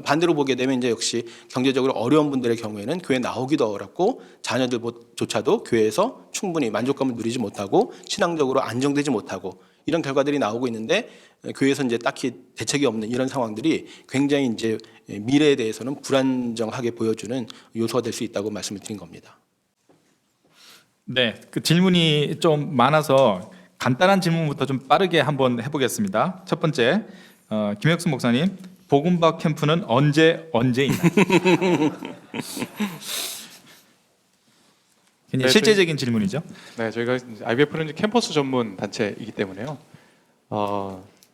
반대로 보게 되면 이제 역시 경제적으로 어려운 분들의 경우에는 교회 나오기도 어렵고 자녀들조차도 교회에서 충분히 만족감을 누리지 못하고 신앙적으로 안정되지 못하고 이런 결과들이 나오고 있는데 교회에서 이제 딱히 대책이 없는 이런 상황들이 굉장히 이제 미래에 대해서는 불안정하게 보여주는 요소가 될 수 있다고 말씀을 드린 겁니다. 네, 그 질문이 좀 많아서 간단한 질문부터 좀 빠르게 한번 해보겠습니다. 첫 번째, 김혁순 목사님, 복음박 캠프는 언제인가요? 굉장히 실제적인 질문이죠. 네, 저희가 IBF는 이제 캠퍼스 전문 단체이기 때문에요.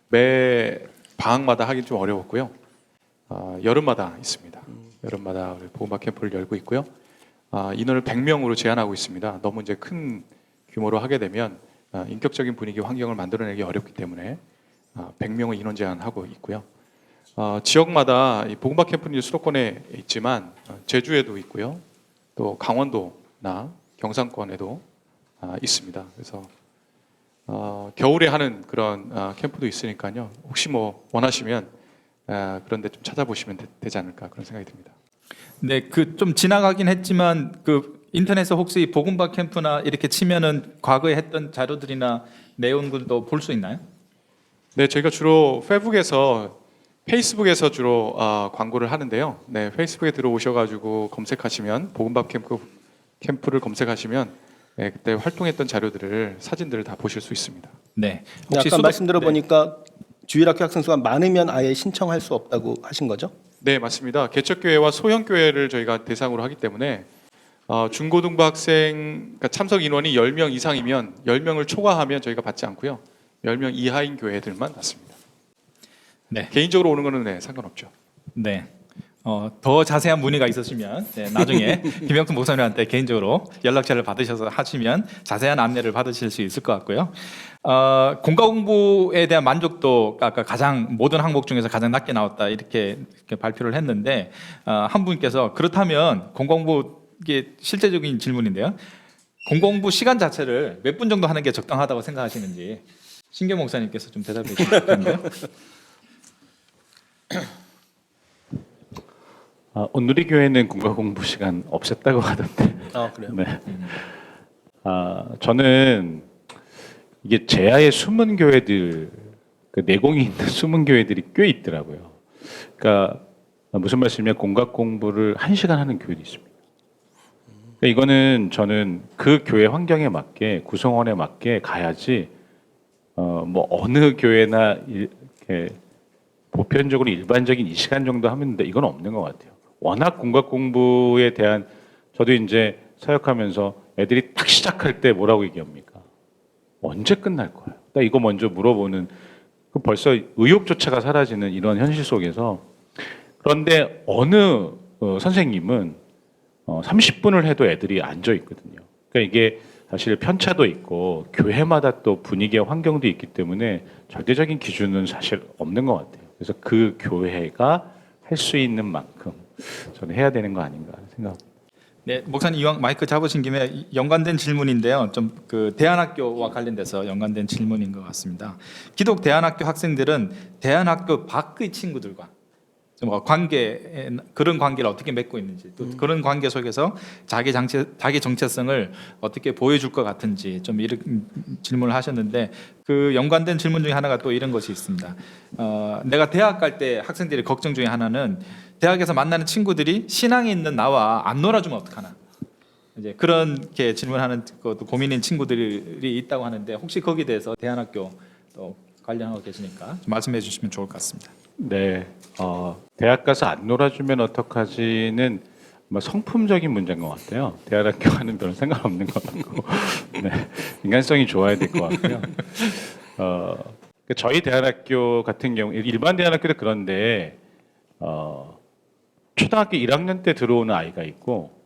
매 방학마다 하긴 좀 어려웠고요. 여름마다 있습니다. 여름마다 우리 보험박 캠프를 열고 있고요. 인원을 100명으로 제한하고 있습니다. 너무 이제 큰 규모로 하게 되면 인격적인 분위기 환경을 만들어내기 어렵기 때문에 100명의 인원 제한하고 있고요. 지역마다 이 보금박 캠프는 수도권에 있지만 제주에도 있고요. 또 강원도나 경상권에도 있습니다. 그래서 겨울에 하는 그런 캠프도 있으니까요. 혹시 뭐 원하시면 그런 데 좀 찾아보시면 되지 않을까 그런 생각이 듭니다. 네, 그 좀 지나가긴 했지만 그 인터넷에 혹시 복음박 캠프나 이렇게 치면은 과거에 했던 자료들이나 내용들도 볼 수 있나요? 네, 저희가 주로 페이스북에서 주로 광고를 하는데요. 네, 페이스북에 들어오셔가지고 검색하시면 복음밥 캠프를 검색하시면 네, 그때 활동했던 자료들을 사진들을 다 보실 수 있습니다. 네. 아까 말씀 들어보니까 주일학교 학생 수가 많으면 아예 신청할 수 없다고 하신 거죠? 네, 맞습니다. 개척교회와 소형교회를 저희가 대상으로 하기 때문에 중고등부 학생 그러니까 참석 인원이 10명 이상이면 10명을 초과하면 저희가 받지 않고요. 10명 이하인 교회들만 받습니다. 네. 개인적으로 오는 거는 네, 상관없죠. 네. 더 자세한 문의가 있으시면 네, 나중에 김영순 목사님한테 개인적으로 연락처를 받으셔서 하시면 자세한 안내를 받으실 수 있을 것 같고요. 공과 공부에 대한 만족도 아까 가장 모든 항목 중에서 가장 낮게 나왔다 이렇게 발표를 했는데 한 분께서 그렇다면 공과 공부 이게 실제적인 질문인데요. 공과 공부 시간 자체를 몇 분 정도 하는 게 적당하다고 생각하시는지 신경 목사님께서 좀 대답해 주실 텐데요. 온누리 교회는 공과 공부 시간 없앴다고 하던데. 그래요. 네. 저는 이게 제야의 숨은 교회들, 그 내공이 있는 숨은 교회들이 꽤 있더라고요. 그러니까 무슨 말씀이냐면 공과 공부를 1시간 하는 교회도 있습니다. 그러니까 이거는 저는 그 교회 환경에 맞게 구성원에 맞게 가야지 뭐 어느 교회나 이렇게 보편적으로 일반적인 이 시간 정도 하면 돼 이건 없는 것 같아요. 워낙 공과 공부에 대한 저도 이제 사역하면서 애들이 딱 시작할 때 뭐라고 얘기합니까? 언제 끝날 거예요? 딱 이거 먼저 물어보는 그 벌써 의욕조차가 사라지는 이런 현실 속에서 그런데 어느 선생님은 30분을 해도 애들이 앉아 있거든요. 그러니까 이게 사실 편차도 있고 교회마다 또 분위기와 환경도 있기 때문에 절대적인 기준은 사실 없는 것 같아요. 그래서 그 교회가 할 수 있는 만큼 저는 해야 되는 거 아닌가 생각합니다. 네, 목사님 이왕 마이크 잡으신 김에 연관된 질문인데요. 좀 그 대안학교와 관련돼서 연관된 질문인 것 같습니다. 기독 대안학교 학생들은 대안학교 밖의 친구들과 좀 그런 관계를 어떻게 맺고 있는지 또 그런 관계 속에서 자기 정체성을 어떻게 보여줄 것 같은지 좀 이런 질문을 하셨는데 그 연관된 질문 중에 하나가 또 이런 것이 있습니다. 내가 대학 갈 때 학생들이 걱정 중에 하나는 대학에서 만나는 친구들이 신앙이 있는 나와 안 놀아주면 어떡하나 이제 그렇게 질문하는 것도 고민인 친구들이 있다고 하는데 혹시 거기에 대해서 대안학교 또 관련하고 계시니까 좀 말씀해 주시면 좋을 것 같습니다. 네, 대학 가서 안 놀아주면 어떡하지는 뭐 성품적인 문제인 것 같아요. 대안학교와는 별로 상관없는 것 같고, 네, 인간성이 좋아야 될 것 같고요. 저희 대안학교 같은 경우 일반 대안학교도 그런데 초등학교 1학년 때 들어오는 아이가 있고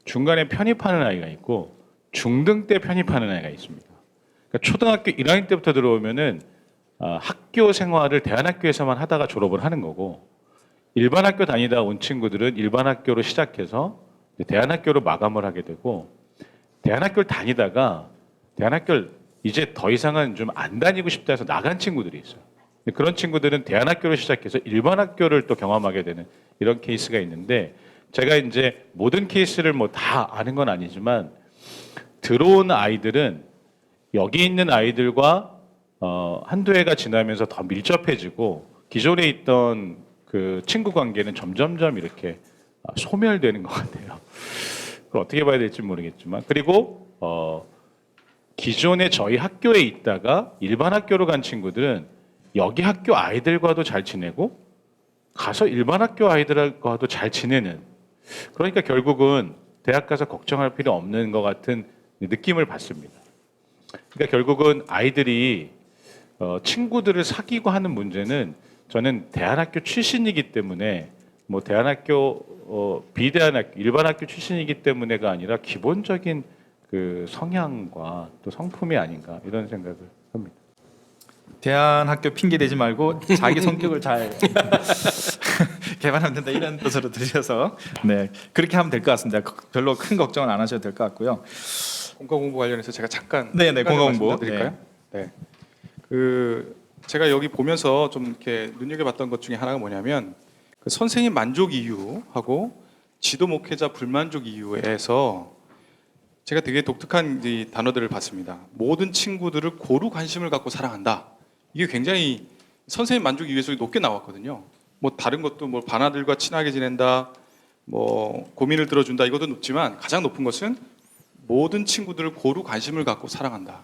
중간에 편입하는 아이가 있고 중등 때 편입하는 아이가 있습니다. 그러니까 초등학교 1학년 때부터 들어오면은 학교 생활을 대안학교에서만 하다가 졸업을 하는 거고 일반 학교 다니다 온 친구들은 일반 학교로 시작해서 대안학교로 마감을 하게 되고 대안학교를 다니다가 대안학교를 이제 더 이상은 좀 안 다니고 싶다 해서 나간 친구들이 있어요. 그런 친구들은 대안학교로 시작해서 일반 학교를 또 경험하게 되는 이런 케이스가 있는데 제가 이제 모든 케이스를 뭐 다 아는 건 아니지만 들어온 아이들은 여기 있는 아이들과 한두 해가 지나면서 더 밀접해지고 기존에 있던 그 친구 관계는 점점점 이렇게 소멸되는 것 같아요. 그걸 어떻게 봐야 될지 모르겠지만 그리고 기존에 저희 학교에 있다가 일반 학교로 간 친구들은 여기 학교 아이들과도 잘 지내고 가서 일반 학교 아이들과도 잘 지내는 그러니까 결국은 대학 가서 걱정할 필요 없는 것 같은 느낌을 받습니다. 그러니까 결국은 아이들이 친구들을 사귀고 하는 문제는 저는 대안학교 출신이기 때문에 뭐 대안학교 비대안학교 일반 학교 출신이기 때문에가 아니라 기본적인 그 성향과 또 성품이 아닌가 이런 생각을 합니다. 대안학교 핑계 대지 말고 자기 성격을 잘 개발하면 된다 이런 뜻으로 들으셔서 네 그렇게 하면 될 것 같습니다. 별로 큰 걱정은 안 하셔도 될 것 같고요. 공과 공부 관련해서 제가 잠깐 네네 공과 공부 말씀드릴까요? 네. 그 제가 여기 보면서 좀 이렇게 눈여겨봤던 것 중에 하나가 뭐냐면 그 선생님 만족 이유하고 지도 목회자 불만족 이유에서 제가 되게 독특한 이 단어들을 봤습니다. 모든 친구들을 고루 관심을 갖고 사랑한다. 이게 굉장히 선생님 만족 이유에서 높게 나왔거든요. 뭐 다른 것도 뭐 반아들과 친하게 지낸다, 뭐 고민을 들어준다 이것도 높지만 가장 높은 것은 모든 친구들을 고루 관심을 갖고 사랑한다.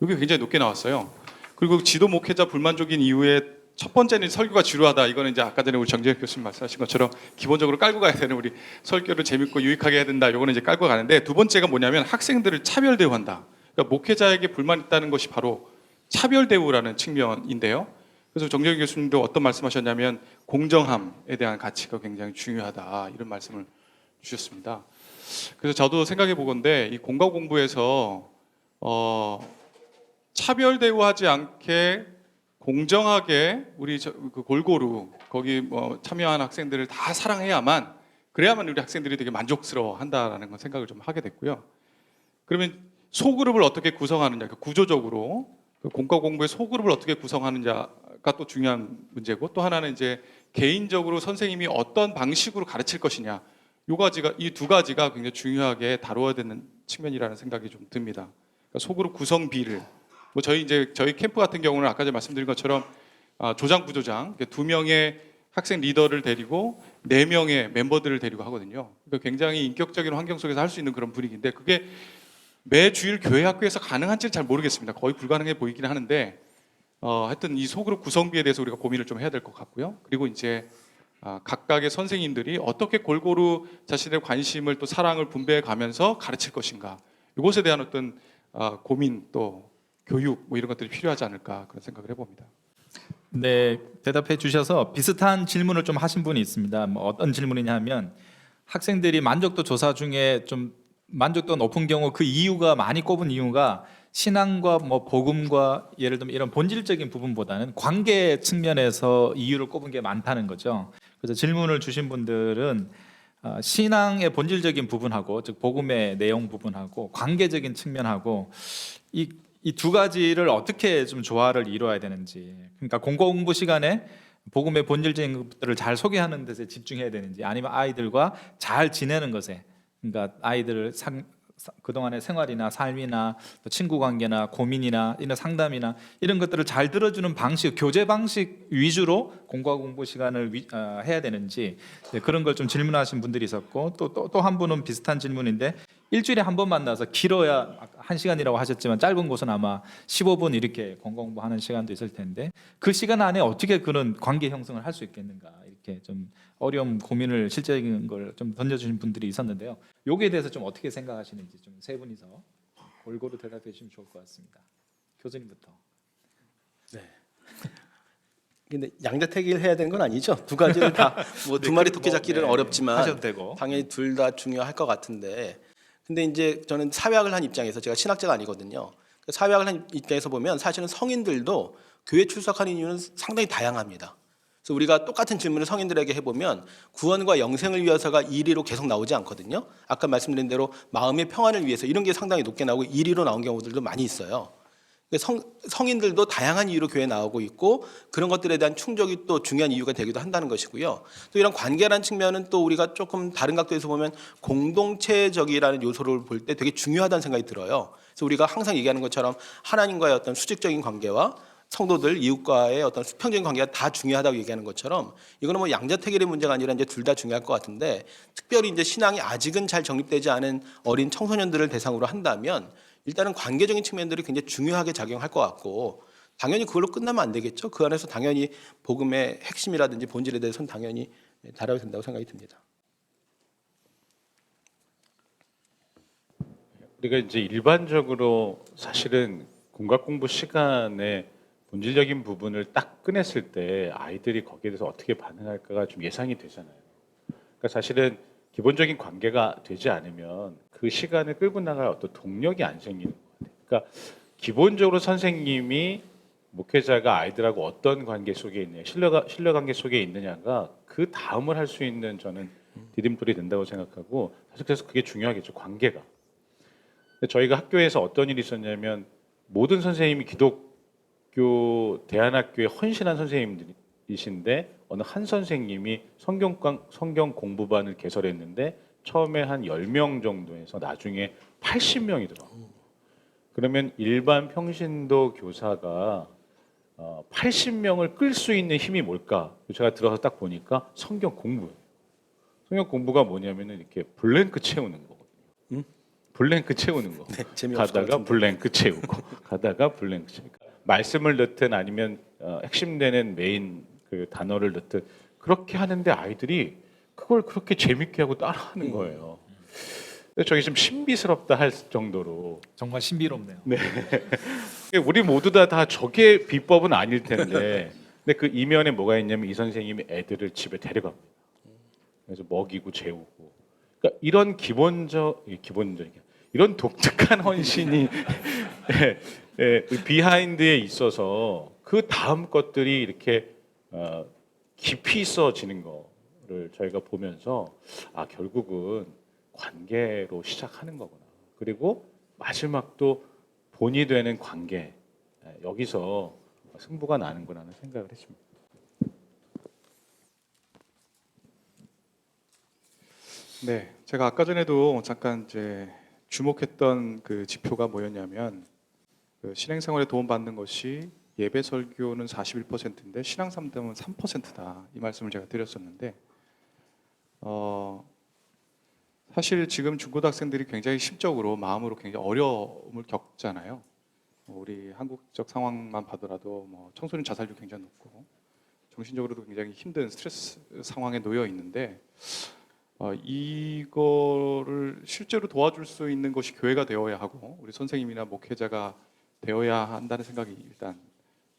이게 굉장히 높게 나왔어요. 그리고 지도 목회자 불만족인 이유에 첫 번째는 설교가 지루하다. 이거는 이제 아까 전에 우리 정재혁 교수님 말씀하신 것처럼 기본적으로 깔고 가야 되는 우리 설교를 재밌고 유익하게 해야 된다. 이거는 이제 깔고 가는데 두 번째가 뭐냐면 학생들을 차별 대우한다. 그러니까 목회자에게 불만 있다는 것이 바로 차별 대우라는 측면인데요. 그래서 정재혁 교수님도 어떤 말씀하셨냐면 공정함에 대한 가치가 굉장히 중요하다. 이런 말씀을 주셨습니다. 그래서 저도 생각해 보건데 이 공과 공부에서 차별 대우하지 않게 공정하게 우리 그 골고루 거기 뭐 참여한 학생들을 다 사랑해야만 그래야만 우리 학생들이 되게 만족스러워한다라는 건 생각을 좀 하게 됐고요. 그러면 소그룹을 어떻게 구성하느냐, 그 구조적으로 그 공과 공부의 소그룹을 어떻게 구성하느냐가 또 중요한 문제고 또 하나는 이제 개인적으로 선생님이 어떤 방식으로 가르칠 것이냐, 이 두 가지가 굉장히 중요하게 다루어야 되는 측면이라는 생각이 좀 듭니다. 그러니까 소그룹 구성비를 뭐 저희 캠프 같은 경우는 아까 전에 말씀드린 것처럼 조장 부조장 2명의 학생 리더를 데리고 4명의 멤버들을 데리고 하거든요. 그러니까 굉장히 인격적인 환경 속에서 할 수 있는 그런 분위기인데 그게 매 주일 교회 학교에서 가능한지는 잘 모르겠습니다. 거의 불가능해 보이긴 하는데 하여튼 이 소그룹 구성비에 대해서 우리가 고민을 좀 해야 될 것 같고요. 그리고 이제 각각의 선생님들이 어떻게 골고루 자신의 관심을 또 사랑을 분배해 가면서 가르칠 것인가, 이것에 대한 어떤 고민 또 교육 뭐 이런 것들이 필요하지 않을까 그런 생각을 해봅니다. 네, 대답해 주셔서 비슷한 질문을 좀 하신 분이 있습니다. 뭐 어떤 질문이냐면 학생들이 만족도 조사 중에 좀 만족도가 높은 경우 그 이유가 많이 꼽은 이유가 신앙과 뭐 복음과 예를 들면 이런 본질적인 부분보다는 관계 측면에서 이유를 꼽은 게 많다는 거죠. 그래서 질문을 주신 분들은 신앙의 본질적인 부분하고 즉 복음의 내용 부분하고 관계적인 측면하고 이 두 가지를 어떻게 좀 조화를 이루어야 되는지, 그러니까 공부 시간에 복음의 본질적인 것들을 잘 소개하는 데서 집중해야 되는지 아니면 아이들과 잘 지내는 것에, 그러니까 아이들을 그동안의 생활이나 삶이나 또 친구 관계나 고민이나 이런 상담이나 이런 것들을 잘 들어주는 방식, 교제 방식 위주로 공부 시간을 해야 되는지 그런 걸 좀 질문하신 분들이 있었고 또 한 분은 비슷한 질문인데 일주일에 한 번 만나서 길어야 1시간이라고 하셨지만 짧은 곳은 아마 15분 이렇게 공부하는 시간도 있을 텐데 그 시간 안에 어떻게 그런 관계 형성을 할 수 있겠는가, 이렇게 좀 어려운 고민을 실제적인 걸 좀 던져주신 분들이 있었는데요. 여기에 대해서 좀 어떻게 생각하시는지 좀 세 분이서 골고루 대답해 주시면 좋을 것 같습니다. 교수님부터. 네. 근데 양자택일 해야 되는 건 아니죠. 두 가지를 다 뭐 두 마리 토끼 잡기는 어렵지만 하셔도 되고. 당연히 둘 다 중요할 것 같은데, 근데 이제 저는 사회학을 한 입장에서, 제가 신학자가 아니거든요. 사회학을 한 입장에서 보면 사실은 성인들도 교회 출석하는 이유는 상당히 다양합니다. 그래서 우리가 똑같은 질문을 성인들에게 해보면 구원과 영생을 위해서가 1위로 계속 나오지 않거든요. 아까 말씀드린 대로 마음의 평안을 위해서 이런 게 상당히 높게 나오고 1위로 나온 경우들도 많이 있어요. 성인들도 다양한 이유로 교회에 나오고 있고 그런 것들에 대한 충족이 또 중요한 이유가 되기도 한다는 것이고요. 또 이런 관계라는 측면은 또 우리가 조금 다른 각도에서 보면 공동체적이라는 요소를 볼 때 되게 중요하다는 생각이 들어요. 그래서 우리가 항상 얘기하는 것처럼 하나님과의 어떤 수직적인 관계와 성도들 이웃과의 어떤 수평적인 관계가 다 중요하다고 얘기하는 것처럼 이거는 뭐 양자택일의 문제가 아니라 이제 둘 다 중요할 것 같은데, 특별히 이제 신앙이 아직은 잘 정립되지 않은 어린 청소년들을 대상으로 한다면 일단은 관계적인 측면들이 굉장히 중요하게 작용할 것 같고, 당연히 그걸로 끝나면 안 되겠죠. 그 안에서 당연히 복음의 핵심이라든지 본질에 대해서는 당연히 다뤄야 된다고 생각이 듭니다. 우리가 이제 일반적으로 사실은 공각 공부 시간에 본질적인 부분을 딱 꺼냈을 때 아이들이 거기에 대해서 어떻게 반응할까가 좀 예상이 되잖아요. 그러니까 사실은 기본적인 관계가 되지 않으면 그 시간을 끌고 나갈 어떤 동력이 안 생기는 것 같아요. 그러니까 기본적으로 선생님이 목회자가 아이들하고 어떤 관계 속에 있느냐, 신뢰 관계 속에 있느냐가 그 다음을 할 수 있는 저는 디딤돌이 된다고 생각하고, 사실 그래서 그게 중요하겠죠, 관계가. 근데 저희가 학교에서 어떤 일이 있었냐면 모든 선생님이 기독교 대안학교에 헌신한 선생님들이 이신데 어느 한 선생님이 성경 공부반을 개설했는데 처음에 한 10명 정도에서 나중에 80명이더라고요. 그러면 일반 평신도 교사가 80명을 끌 수 있는 힘이 뭘까? 제가 들어서 딱 보니까 성경 공부예요. 성경 공부가 뭐냐면은 이렇게 블랭크 채우는 거거든요. 블랭크 채우는 거. 네, 재미없을 것 가다가 같은데. 블랭크 채우고 가다가 블랭크 채우고 말씀을 넣든 아니면 핵심되는 메인 그 단어를 넣든 그렇게 하는데 아이들이 그걸 그렇게 재밌게 하고 따라하는 거예요. 근데 저게 좀 신비스럽다 할 정도로 정말 신비롭네요. 우리 모두 다 저게 비법은 아닐 텐데 근데 그 이면에 뭐가 있냐면 이 선생님이 애들을 집에 데려갑니다. 그래서 먹이고 재우고 그러니까 이런 기본적인 이런 독특한 헌신이 비하인드에 있어서 그 다음 것들이 이렇게 깊이 있어지는 거를 저희가 보면서 결국은 관계로 시작하는 거구나. 그리고 마지막도 본이 되는 관계 여기서 승부가 나는구나라는 생각을 했습니다. 네, 제가 아까 전에도 잠깐 이제 주목했던 그 지표가 뭐였냐면 그 신앙생활에 도움받는 것이 예배 설교는 41%인데 신앙 상담은 3%다 이 말씀을 제가 드렸었는데 사실 지금 중고등학생들이 굉장히 심적으로 마음으로 굉장히 어려움을 겪잖아요. 우리 한국적 상황만 봐더라도 뭐 청소년 자살률 굉장히 높고 정신적으로도 굉장히 힘든 스트레스 상황에 놓여 있는데 이거를 실제로 도와줄 수 있는 것이 교회가 되어야 하고 우리 선생님이나 목회자가 되어야 한다는 생각이 일단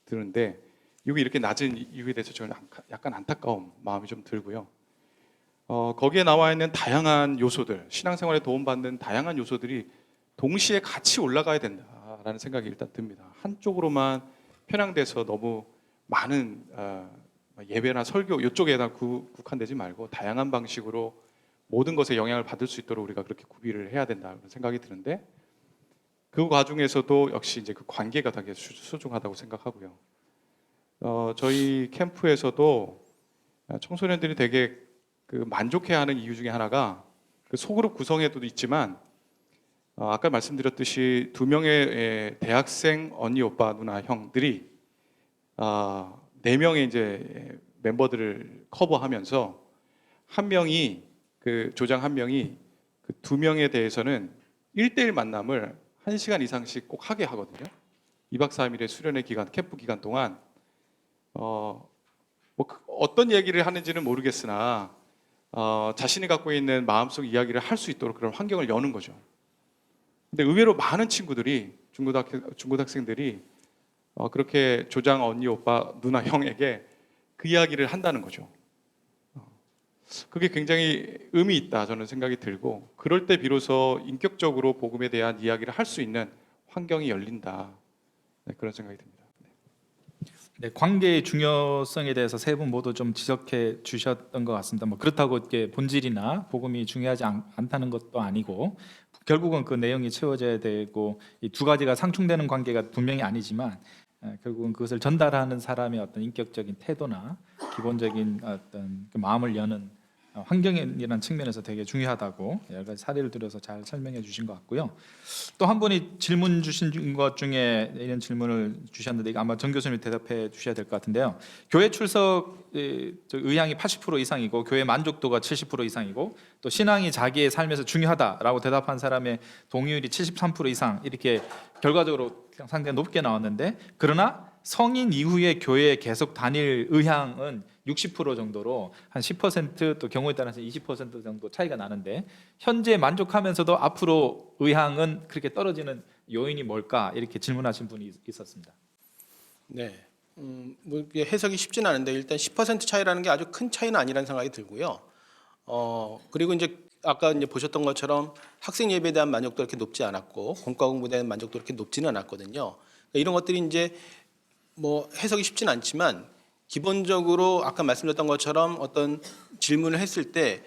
드는데 이게 이렇게 낮은 이유에 대해서 저는 약간 안타까운 마음이 좀 들고요. 거기에 나와 있는 다양한 요소들, 신앙생활에 도움받는 다양한 요소들이 동시에 같이 올라가야 된다라는 생각이 일단 듭니다. 한쪽으로만 편향돼서 너무 많은 예배나 설교 이쪽에다 국한되지 말고 다양한 방식으로 모든 것에 영향을 받을 수 있도록 우리가 그렇게 구비를 해야 된다는 생각이 드는데 그 과정에서도 역시 이제 그 관계가 되게 소중하다고 생각하고요. 저희 캠프에서도 청소년들이 되게 그 만족해하는 이유 중에 하나가 그 소그룹 구성에도 있지만 아까 말씀드렸듯이 2명의 대학생 언니 오빠 누나 형들이 4명의 이제 멤버들을 커버하면서 한 명이 그 조장 한 명이 그 2명에 대해서는 1대1 만남을 1시간 이상씩 꼭 하게 하거든요. 2박 3일의 수련회 기간, 캠프 기간 동안 어떤 얘기를 하는지는 모르겠으나 자신이 갖고 있는 마음속 이야기를 할 수 있도록 그런 환경을 여는 거죠. 근데 의외로 많은 친구들이 중고등학생들이 그렇게 조장 언니 오빠 누나 형에게 그 이야기를 한다는 거죠. 그게 굉장히 의미 있다 저는 생각이 들고 그럴 때 비로소 인격적으로 복음에 대한 이야기를 할 수 있는 환경이 열린다 그런 생각이 듭니다. 네, 관계의 중요성에 대해서 세 분 모두 좀 지적해 주셨던 것 같습니다. 뭐 그렇다고 이렇게 본질이나 복음이 중요하지 않다는 것도 아니고 결국은 그 내용이 채워져야 되고 이 두 가지가 상충되는 관계가 분명히 아니지만 결국은 그것을 전달하는 사람의 어떤 인격적인 태도나 기본적인 어떤 그 마음을 여는 환경이라는 측면에서 되게 중요하다고 여러 가지 사례를 들어서 잘 설명해 주신 것 같고요. 또 한 분이 질문 주신 것 중에 이런 질문을 주셨는데 아마 정 교수님이 대답해 주셔야 될 것 같은데요. 교회 출석 의향이 80% 이상이고 교회 만족도가 70% 이상이고 또 신앙이 자기의 삶에서 중요하다라고 대답한 사람의 동의율이 73% 이상 이렇게 결과적으로 상당히 높게 나왔는데 그러나 성인 이후에 교회에 계속 다닐 의향은 60% 정도로 한 10%또 경우에 따라서 20% 정도 차이가 나는데 현재 만족하면서도 앞으로 의향은 그렇게 떨어지는 요인이 뭘까 이렇게 질문하신 분이 있었습니다. 네, 뭐 이게 해석이 쉽진 않은데 일단 10% 차이라는 게 아주 큰 차이는 아니라는 생각이 들고요. 그리고 이제 아까 이제 보셨던 것처럼 학생 예배에 대한 만족도 이렇게 높지 않았고 공과 공부에 대한 만족도 이렇게 높지는 않았거든요. 그러니까 이런 것들이 이제 뭐 해석이 쉽진 않지만 기본적으로 아까 말씀드렸던 것처럼 어떤 질문을 했을 때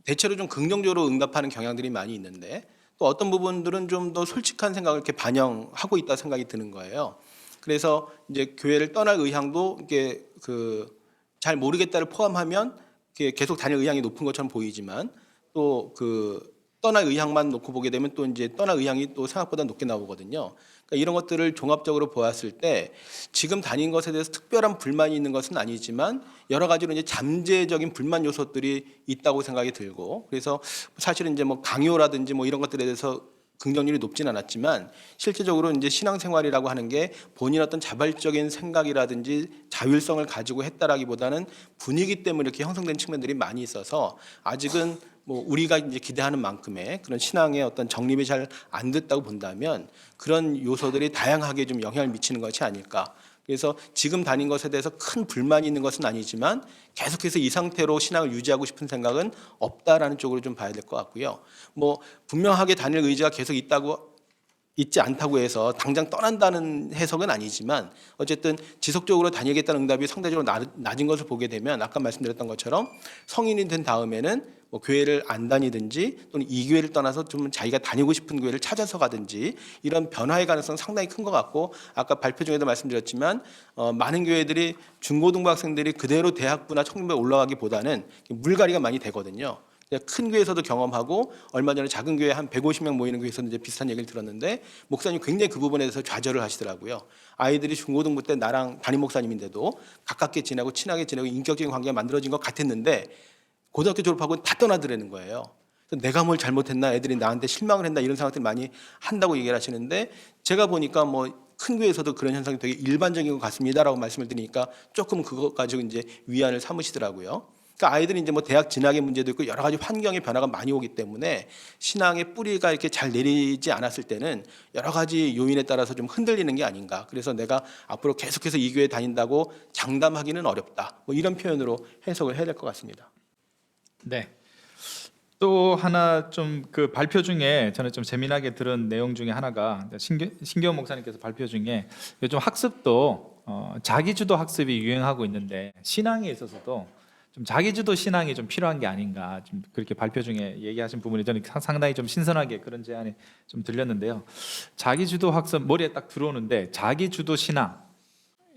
대체로 좀 긍정적으로 응답하는 경향들이 많이 있는데 또 어떤 부분들은 좀 더 솔직한 생각을 이렇게 반영하고 있다 생각이 드는 거예요. 그래서 이제 교회를 떠날 의향도 이게 그 잘 모르겠다를 포함하면 계속 다닐 의향이 높은 것처럼 보이지만 또 떠날 의향만 놓고 보게 되면 또 이제 떠날 의향이 또 생각보다 높게 나오거든요. 그러니까 이런 것들을 종합적으로 보았을 때 지금 다닌 것에 대해서 특별한 불만이 있는 것은 아니지만 여러 가지로 이제 잠재적인 불만 요소들이 있다고 생각이 들고, 그래서 사실은 이제 뭐 강요라든지 뭐 이런 것들에 대해서 긍정률이 높진 않았지만 실제적으로 이제 신앙생활이라고 하는 게 본인 어떤 자발적인 생각이라든지 자율성을 가지고 했다라기보다는 분위기 때문에 이렇게 형성된 측면들이 많이 있어서 아직은 뭐 우리가 이제 기대하는 만큼의 그런 신앙의 어떤 정립이 잘 안 됐다고 본다면 그런 요소들이 다양하게 좀 영향을 미치는 것이 아닐까. 그래서 지금 다닌 것에 대해서 큰 불만이 있는 것은 아니지만 계속해서 이 상태로 신앙을 유지하고 싶은 생각은 없다라는 쪽으로 좀 봐야 될 것 같고요. 뭐 분명하게 다닐 의지가 계속 있지 않다고 해서 당장 떠난다는 해석은 아니지만 어쨌든 지속적으로 다니겠다는 응답이 상대적으로 낮은 것을 보게 되면 아까 말씀드렸던 것처럼 성인이 된 다음에는 뭐 교회를 안 다니든지 또는 이 교회를 떠나서 좀 자기가 다니고 싶은 교회를 찾아서 가든지 이런 변화의 가능성은 상당히 큰 것 같고, 아까 발표 중에도 말씀드렸지만 많은 교회들이 중고등부 학생들이 그대로 대학부나 청년부에 올라가기보다는 물갈이가 많이 되거든요. 큰 교회에서도 경험하고 얼마 전에 작은 교회 한 150명 모이는 교회에서 이제 비슷한 얘기를 들었는데 목사님 굉장히 그 부분에 대해서 좌절을 하시더라고요. 아이들이 중고등부 때 나랑 담임 목사님인데도 가깝게 지내고 친하게 지내고 인격적인 관계가 만들어진 것 같았는데 고등학교 졸업하고 다 떠나더라는 거예요. 그래서 내가 뭘 잘못했나, 애들이 나한테 실망을 했나, 이런 생각들 많이 한다고 얘기를 하시는데 제가 보니까 뭐 큰 교회에서도 그런 현상이 되게 일반적인 것 같습니다라고 말씀을 드리니까 조금 그것 가지고 이제 위안을 삼으시더라고요. 그러니까 아이들이 이제 뭐 대학 진학의 문제도 있고 여러 가지 환경의 변화가 많이 오기 때문에 신앙의 뿌리가 이렇게 잘 내리지 않았을 때는 여러 가지 요인에 따라서 좀 흔들리는 게 아닌가. 그래서 내가 앞으로 계속해서 이 교회 다닌다고 장담하기는 어렵다. 뭐 이런 표현으로 해석을 해야 될 것 같습니다. 네. 또 하나 좀 그 발표 중에 저는 좀 재미나게 들은 내용 중에 하나가 신경 목사님께서 발표 중에 요즘 학습도 자기주도 학습이 유행하고 있는데 신앙에 있어서도 좀 자기주도 신앙이 좀 필요한 게 아닌가, 좀 그렇게 발표 중에 얘기하신 부분이 저는 상당히 좀 신선하게 그런 제안이 좀 들렸는데요. 자기주도 학습 머리에 딱 들어오는데 자기주도 신앙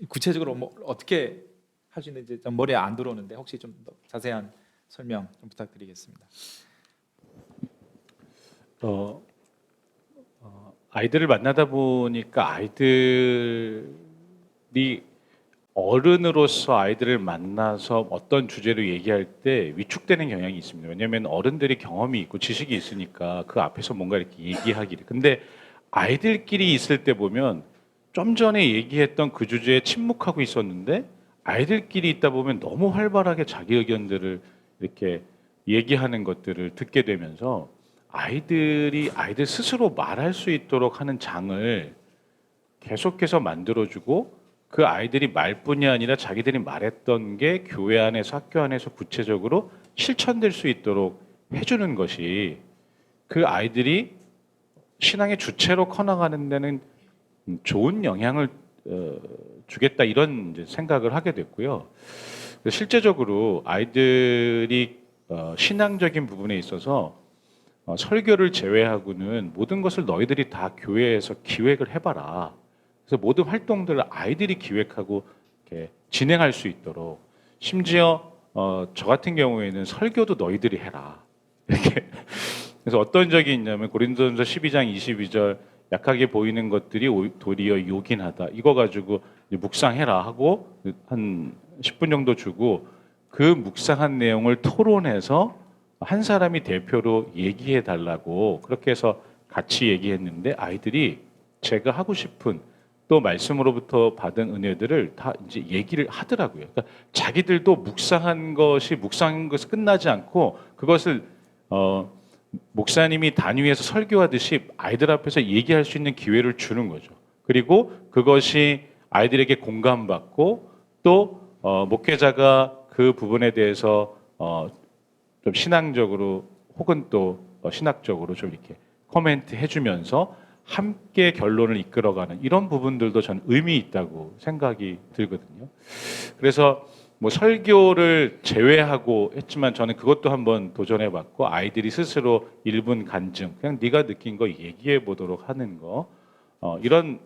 구체적으로 뭐 어떻게 할 수 있는지 좀 머리에 안 들어오는데 혹시 좀 더 자세한 설명 좀 부탁드리겠습니다. 아이들을 만나다 보니까 아이들이 어른으로서 아이들을 만나서 어떤 주제로 얘기할 때 위축되는 경향이 있습니다. 왜냐하면 어른들이 경험이 있고 지식이 있으니까 그 앞에서 뭔가 이렇게 얘기하기를. 근데 아이들끼리 있을 때 보면 좀 전에 얘기했던 그 주제에 침묵하고 있었는데 아이들끼리 있다 보면 너무 활발하게 자기 의견들을 이렇게 얘기하는 것들을 듣게 되면서 아이들 스스로 말할 수 있도록 하는 장을 계속해서 만들어주고 그 아이들이 말뿐이 아니라 자기들이 말했던 게 교회 안에서 학교 안에서 구체적으로 실천될 수 있도록 해주는 것이 그 아이들이 신앙의 주체로 커나가는 데는 좋은 영향을 주겠다, 이런 이제 생각을 하게 됐고요. 실제적으로 아이들이 신앙적인 부분에 있어서 설교를 제외하고는 모든 것을 너희들이 다 교회에서 기획을 해봐라. 그래서 모든 활동들을 아이들이 기획하고 이렇게 진행할 수 있도록, 심지어 저 같은 경우에는 설교도 너희들이 해라. 이렇게. 그래서 어떤 적이 있냐면 고린도전서 12장 22절 약하게 보이는 것들이 도리어 요긴하다. 이거 가지고 묵상해라 하고 한 10분 정도 주고 그 묵상한 내용을 토론해서 한 사람이 대표로 얘기해 달라고 그렇게 해서 같이 얘기했는데 아이들이 제가 하고 싶은 또 말씀으로부터 받은 은혜들을 다 이제 얘기를 하더라고요. 그러니까 자기들도 묵상한 것이 끝나지 않고 그것을 목사님이 단위에서 설교하듯이 아이들 앞에서 얘기할 수 있는 기회를 주는 거죠. 그리고 그것이 아이들에게 공감받고 또 목회자가 그 부분에 대해서 좀 신앙적으로 혹은 또 신학적으로 좀 이렇게 코멘트 해주면서 함께 결론을 이끌어가는 이런 부분들도 저는 의미 있다고 생각이 들거든요. 그래서 뭐 설교를 제외하고 했지만 저는 그것도 한번 도전해봤고 아이들이 스스로 1분 간증 그냥 네가 느낀 거 얘기해 보도록 하는 거 이런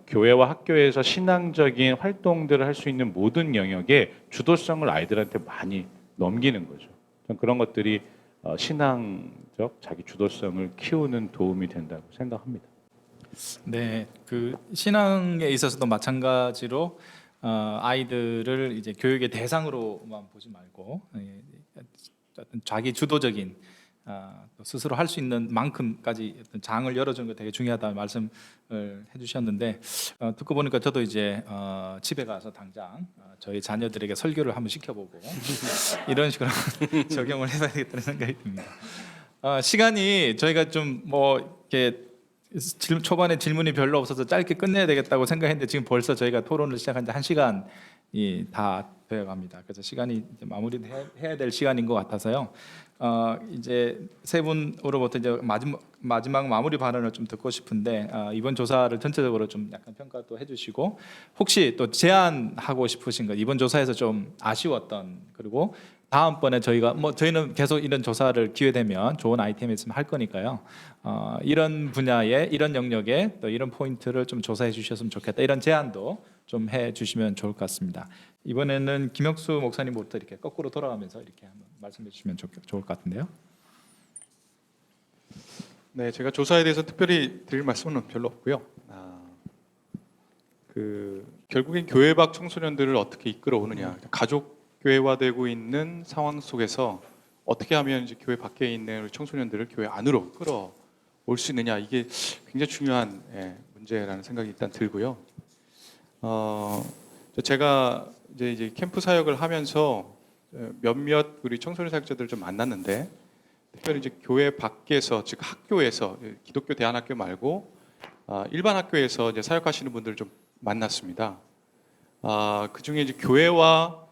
교회와 학교에서 신앙적인 활동들을 할 수 있는 모든 영역에 주도성을 아이들한테 많이 넘기는 거죠. 전 그런 것들이 신앙적 자기 주도성을 키우는 도움이 된다고 생각합니다. 네, 그 신앙에 있어서도 마찬가지로 아이들을 이제 교육의 대상으로만 보지 말고 어떤 자기 주도적인 또 스스로 할 수 있는 만큼까지 어떤 장을 열어주는 게 되게 중요하다는 말씀을 해주셨는데 듣고 보니까 저도 이제 집에 가서 당장 저희 자녀들에게 설교를 한번 시켜보고 이런 식으로 적용을 해봐야 되겠다는 생각이 듭니다. 시간이 저희가 좀 뭐 이렇게 초반에 질문이 별로 없어서 짧게 끝내야 되겠다고 생각했는데 지금 벌써 저희가 토론을 시작한 지 1시간이 다 되어갑니다. 그래서 시간이 이제 마무리해야 될 시간인 것 같아서요. 이제 세 분으로부터 이제 마지막 마무리 발언을 좀 듣고 싶은데 이번 조사를 전체적으로 좀 약간 평가도 해주시고 혹시 또 제안하고 싶으신 것 이번 조사에서 좀 아쉬웠던 그리고 다음번에 저희는 계속 이런 조사를 기회 되면 좋은 아이템이 있으면 할 거니까요. 이런 분야에 이런 영역에 또 이런 포인트를 좀 조사해 주셨으면 좋겠다. 이런 제안도 좀 해 주시면 좋을 것 같습니다. 이번에는 김혁수 목사님부터 이렇게 거꾸로 돌아가면서 이렇게 한번 말씀해 주시면 좋을 것 같은데요. 네, 제가 조사에 대해서 특별히 드릴 말씀은 별로 없고요. 결국엔 교회 밖 청소년들을 어떻게 이끌어오느냐, 가족 교회화되고 있는 상황 속에서 어떻게 하면 이제 교회 밖에 있는 청소년들을 교회 안으로 끌어올 수 있느냐, 이게 굉장히 중요한 문제라는 생각이 일단 들고요. 제가 이제 캠프 사역을 하면서 몇몇 우리 청소년 사역자들을 좀 만났는데, 특별히 이제 교회 밖에서, 즉 학교에서, 기독교 대안학교 말고 일반 학교에서 이제 사역하시는 분들을 좀 만났습니다. 그 중에 이제 교회와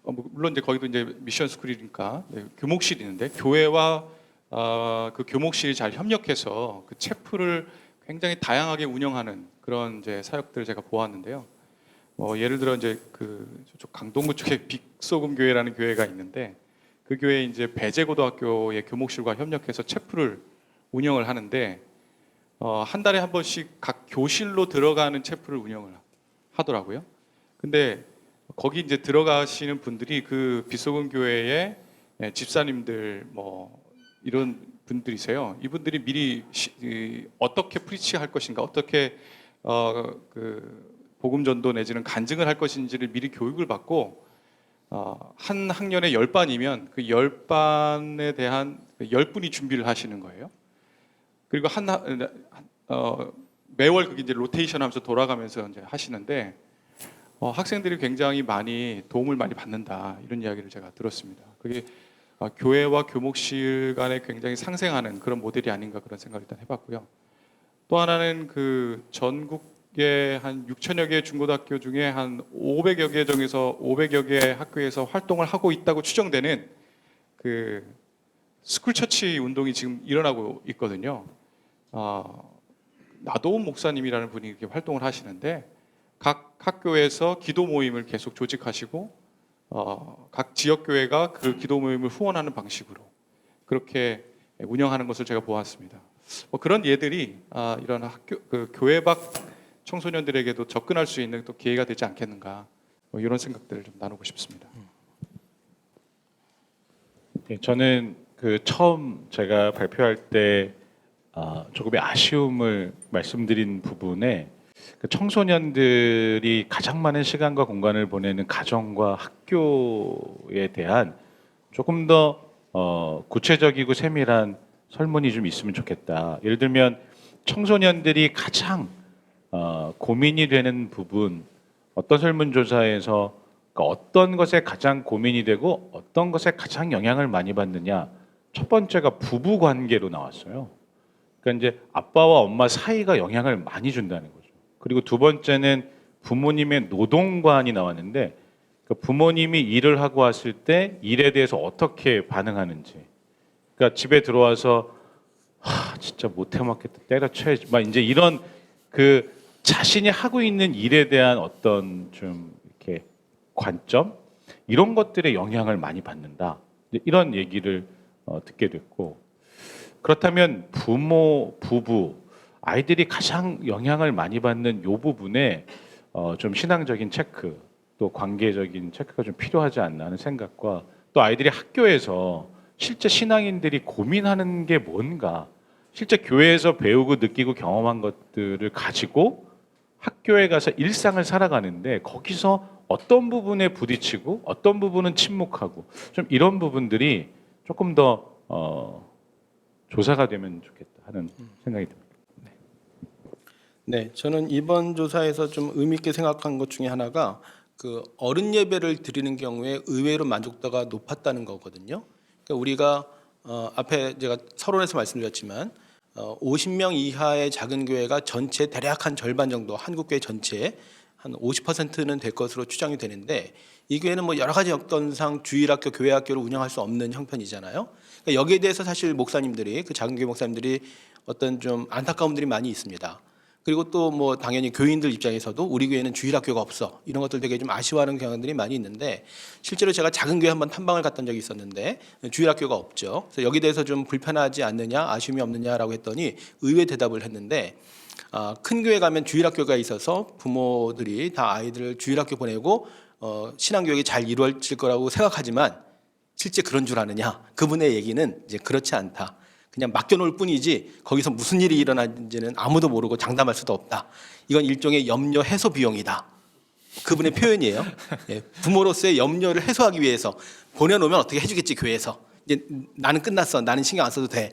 물론 이제 거기도 이제 미션 스쿨이니까 교목실이 있는데, 교회와 그 교목실이 잘 협력해서 그 체프를 굉장히 다양하게 운영하는 그런 이제 사역들을 제가 보았는데요. 예를 들어 이제 저쪽 강동구 쪽에 빅소금 교회라는 교회가 있는데, 그 교회 이제 배재고등학교의 교목실과 협력해서 체프를 운영을 하는데, 한 달에 한 번씩 각 교실로 들어가는 체프를 운영을 하더라고요. 근데 거기 이제 들어가시는 분들이 그 빗소금 교회의 집사님들 이런 분들이세요. 이분들이 미리 어떻게 프리치할 것인가, 어떻게 복음 전도 내지는 간증을 할 것인지를 미리 교육을 받고, 한 학년에 10반이면 그 10반에 대한 10분이 준비를 하시는 거예요. 그리고 매월 그게 이제 로테이션 하면서 돌아가면서 이제 하시는데, 학생들이 굉장히 많이 도움을 많이 받는다, 이런 이야기를 제가 들었습니다. 그게 교회와 교목실 간에 굉장히 상생하는 그런 모델이 아닌가, 그런 생각을 일단 해봤고요. 또 하나는 그 전국의 한 6천여 개 중고등학교 중에 한 500여 개 중에서 500여 개 학교에서 활동을 하고 있다고 추정되는 그 스쿨 처치 운동이 지금 일어나고 있거든요. 나도훈 목사님이라는 분이 이렇게 활동을 하시는데, 각 학교에서 기도 모임을 계속 조직하시고, 각 지역 교회가 그 기도 모임을 후원하는 방식으로 그렇게 운영하는 것을 제가 보았습니다. 그런 예들이 이런 교회 밖 청소년들에게도 접근할 수 있는 또 기회가 되지 않겠는가, 이런 생각들을 좀 나누고 싶습니다. 네, 저는 처음 제가 발표할 때 조금의 아쉬움을 말씀드린 부분에 청소년들이 가장 많은 시간과 공간을 보내는 가정과 학교에 대한 조금 더 구체적이고 세밀한 설문이 좀 있으면 좋겠다. 예를 들면 청소년들이 가장 고민이 되는 부분, 어떤 설문조사에서 어떤 것에 가장 고민이 되고 어떤 것에 가장 영향을 많이 받느냐, 첫 번째가 부부 관계로 나왔어요. 그러니까 이제 아빠와 엄마 사이가 영향을 많이 준다는 거죠. 그리고 두 번째는 부모님의 노동관이 나왔는데, 부모님이 일을 하고 왔을 때 일에 대해서 어떻게 반응하는지. 그러니까 집에 들어와서 진짜 못해 먹겠다, 때려쳐야지, 막 이제 이런 자신이 하고 있는 일에 대한 어떤 좀 이렇게 관점, 이런 것들에 영향을 많이 받는다, 이런 얘기를 듣게 됐고, 그렇다면 부모, 부부, 아이들이 가장 영향을 많이 받는 요 부분에 좀 신앙적인 체크 또 관계적인 체크가 좀 필요하지 않나 하는 생각과 또 아이들이 학교에서 실제 신앙인들이 고민하는 게 뭔가 실제 교회에서 배우고 느끼고 경험한 것들을 가지고 학교에 가서 일상을 살아가는데 거기서 어떤 부분에 부딪히고 어떤 부분은 침묵하고 좀 이런 부분들이 조금 더 조사가 되면 좋겠다 하는 생각이 듭니다. 네, 저는 이번 조사에서 좀 의미 있게 생각한 것 중에 하나가 그 어른 예배를 드리는 경우에 의외로 만족도가 높았다는 거거든요. 그러니까 우리가 앞에 제가 서론에서 말씀드렸지만 50명 이하의 작은 교회가 전체 대략 한 절반 정도 한국 교회 전체의 한 50%는 될 것으로 추정이 되는데 이 교회는 뭐 여러 가지 여건상 주일학교, 교회학교를 운영할 수 없는 형편이잖아요. 그러니까 여기에 대해서 사실 목사님들이 그 작은 교회 목사님들이 어떤 좀 안타까움들이 많이 있습니다. 그리고 또 뭐 당연히 교인들 입장에서도 우리 교회는 주일학교가 없어 이런 것들 되게 좀 아쉬워하는 경향들이 많이 있는데 실제로 제가 작은 교회 한번 탐방을 갔던 적이 있었는데 주일학교가 없죠. 그래서 여기 대해서 좀 불편하지 않느냐 아쉬움이 없느냐라고 했더니 의외 대답을 했는데 큰 교회 가면 주일학교가 있어서 부모들이 다 아이들을 주일학교 보내고 신앙교육이 잘 이루어질 거라고 생각하지만 실제 그런 줄 아느냐 그분의 얘기는 이제 그렇지 않다. 그냥 맡겨놓을 뿐이지 거기서 무슨 일이 일어나는지는 아무도 모르고 장담할 수도 없다. 이건 일종의 염려 해소 비용이다. 그분의 표현이에요. 예, 부모로서의 염려를 해소하기 위해서 보내놓으면 어떻게 해주겠지 교회에서. 이제 나는 끝났어. 나는 신경 안 써도 돼.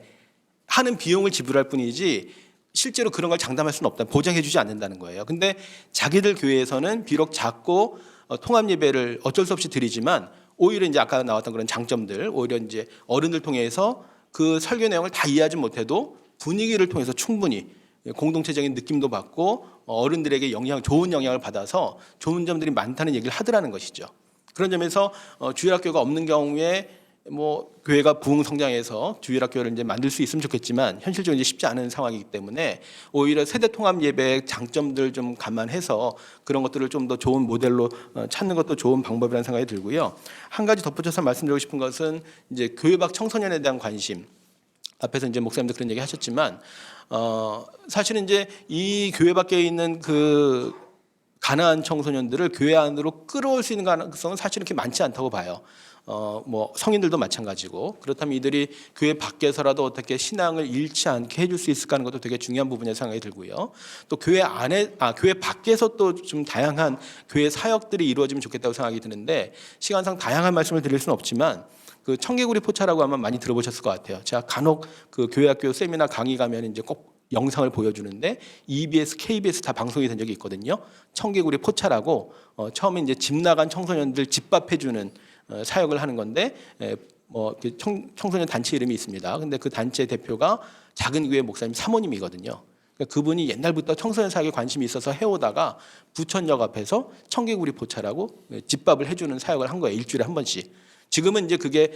하는 비용을 지불할 뿐이지 실제로 그런 걸 장담할 수는 없다. 보장해주지 않는다는 거예요. 근데 자기들 교회에서는 비록 작고 통합 예배를 어쩔 수 없이 드리지만 오히려 이제 아까 나왔던 그런 장점들, 오히려 이제 어른들 통해서 그 설교 내용을 다 이해하지 못해도 분위기를 통해서 충분히 공동체적인 느낌도 받고 어른들에게 좋은 영향을 받아서 좋은 점들이 많다는 얘기를 하더라는 것이죠. 그런 점에서 주일학교가 없는 경우에 뭐 교회가 부흥 성장해서 주일학교를 이제 만들 수 있으면 좋겠지만 현실적으로 이제 쉽지 않은 상황이기 때문에 오히려 세대 통합 예배의 장점들 좀 감안해서 그런 것들을 좀 더 좋은 모델로 찾는 것도 좋은 방법이라는 생각이 들고요. 한 가지 덧붙여서 말씀드리고 싶은 것은 이제 교회 밖 청소년에 대한 관심. 앞에서 이제 목사님도 그런 얘기 하셨지만 사실은 이제 이 교회 밖에 있는 그 가난한 청소년들을 교회 안으로 끌어올 수 있는 가능성은 사실 이렇게 많지 않다고 봐요. 뭐 성인들도 마찬가지고 그렇다면 이들이 교회 밖에서라도 어떻게 신앙을 잃지 않게 해줄 수 있을까 하는 것도 되게 중요한 부분이라고 생각이 들고요. 또 교회 안에 교회 밖에서 또 좀 다양한 교회 사역들이 이루어지면 좋겠다고 생각이 드는데 시간상 다양한 말씀을 드릴 수는 없지만 그 청개구리 포차라고 아마 많이 들어보셨을 것 같아요. 제가 간혹 그 교회학교 세미나 강의 가면 이제 꼭 영상을 보여주는데 EBS, KBS 다 방송이 된 적이 있거든요. 청개구리 포차라고 처음에 이제 집 나간 청소년들 집밥해주는 사역을 하는 건데 뭐 청소년 단체 이름이 있습니다. 근데 그 단체 대표가 작은 교회 목사님 사모님이거든요. 그러니까 그분이 옛날부터 청소년 사역에 관심이 있어서 해오다가 부천역 앞에서 청개구리 포차라고 집밥을 해주는 사역을 한 거예요. 일주일에 한 번씩. 지금은 이제 그게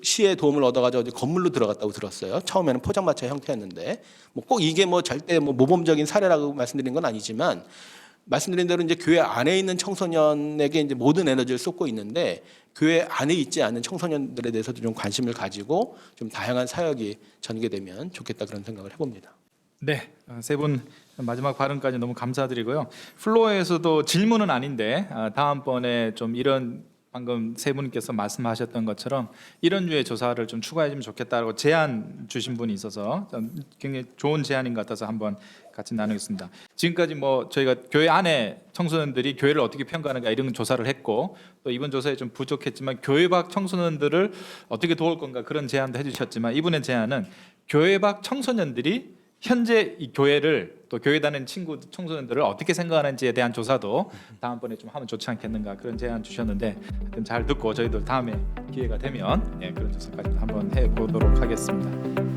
시의 도움을 얻어가지고 건물로 들어갔다고 들었어요. 처음에는 포장마차 형태였는데 뭐 꼭 이게 뭐 절대 뭐 모범적인 사례라고 말씀드린 건 아니지만 말씀드린 대로 이제 교회 안에 있는 청소년에게 이제 모든 에너지를 쏟고 있는데 교회 안에 있지 않은 청소년들에 대해서도 좀 관심을 가지고 좀 다양한 사역이 전개되면 좋겠다 그런 생각을 해봅니다. 네, 세 분 마지막 발언까지 너무 감사드리고요. 플로어에서도 질문은 아닌데 다음번에 좀 이런 방금 세 분께서 말씀하셨던 것처럼 이런 류의 조사를 좀 추가해주면 좋겠다고 제안 주신 분이 있어서 굉장히 좋은 제안인 것 같아서 한번 같이 나누겠습니다. 지금까지 뭐 저희가 교회 안에 청소년들이 교회를 어떻게 평가하는가 이런 조사를 했고 또 이번 조사에 좀 부족했지만 교회 밖 청소년들을 어떻게 도울 건가 그런 제안도 해주셨지만 이분의 제안은 교회 밖 청소년들이 현재 이 교회를 또 교회 다니는 친구 청소년들을 어떻게 생각하는지에 대한 조사도 다음번에 좀 하면 좋지 않겠는가 그런 제안 주셨는데 잘 듣고 저희도 다음에 기회가 되면 그런 조사까지 한번 해보도록 하겠습니다.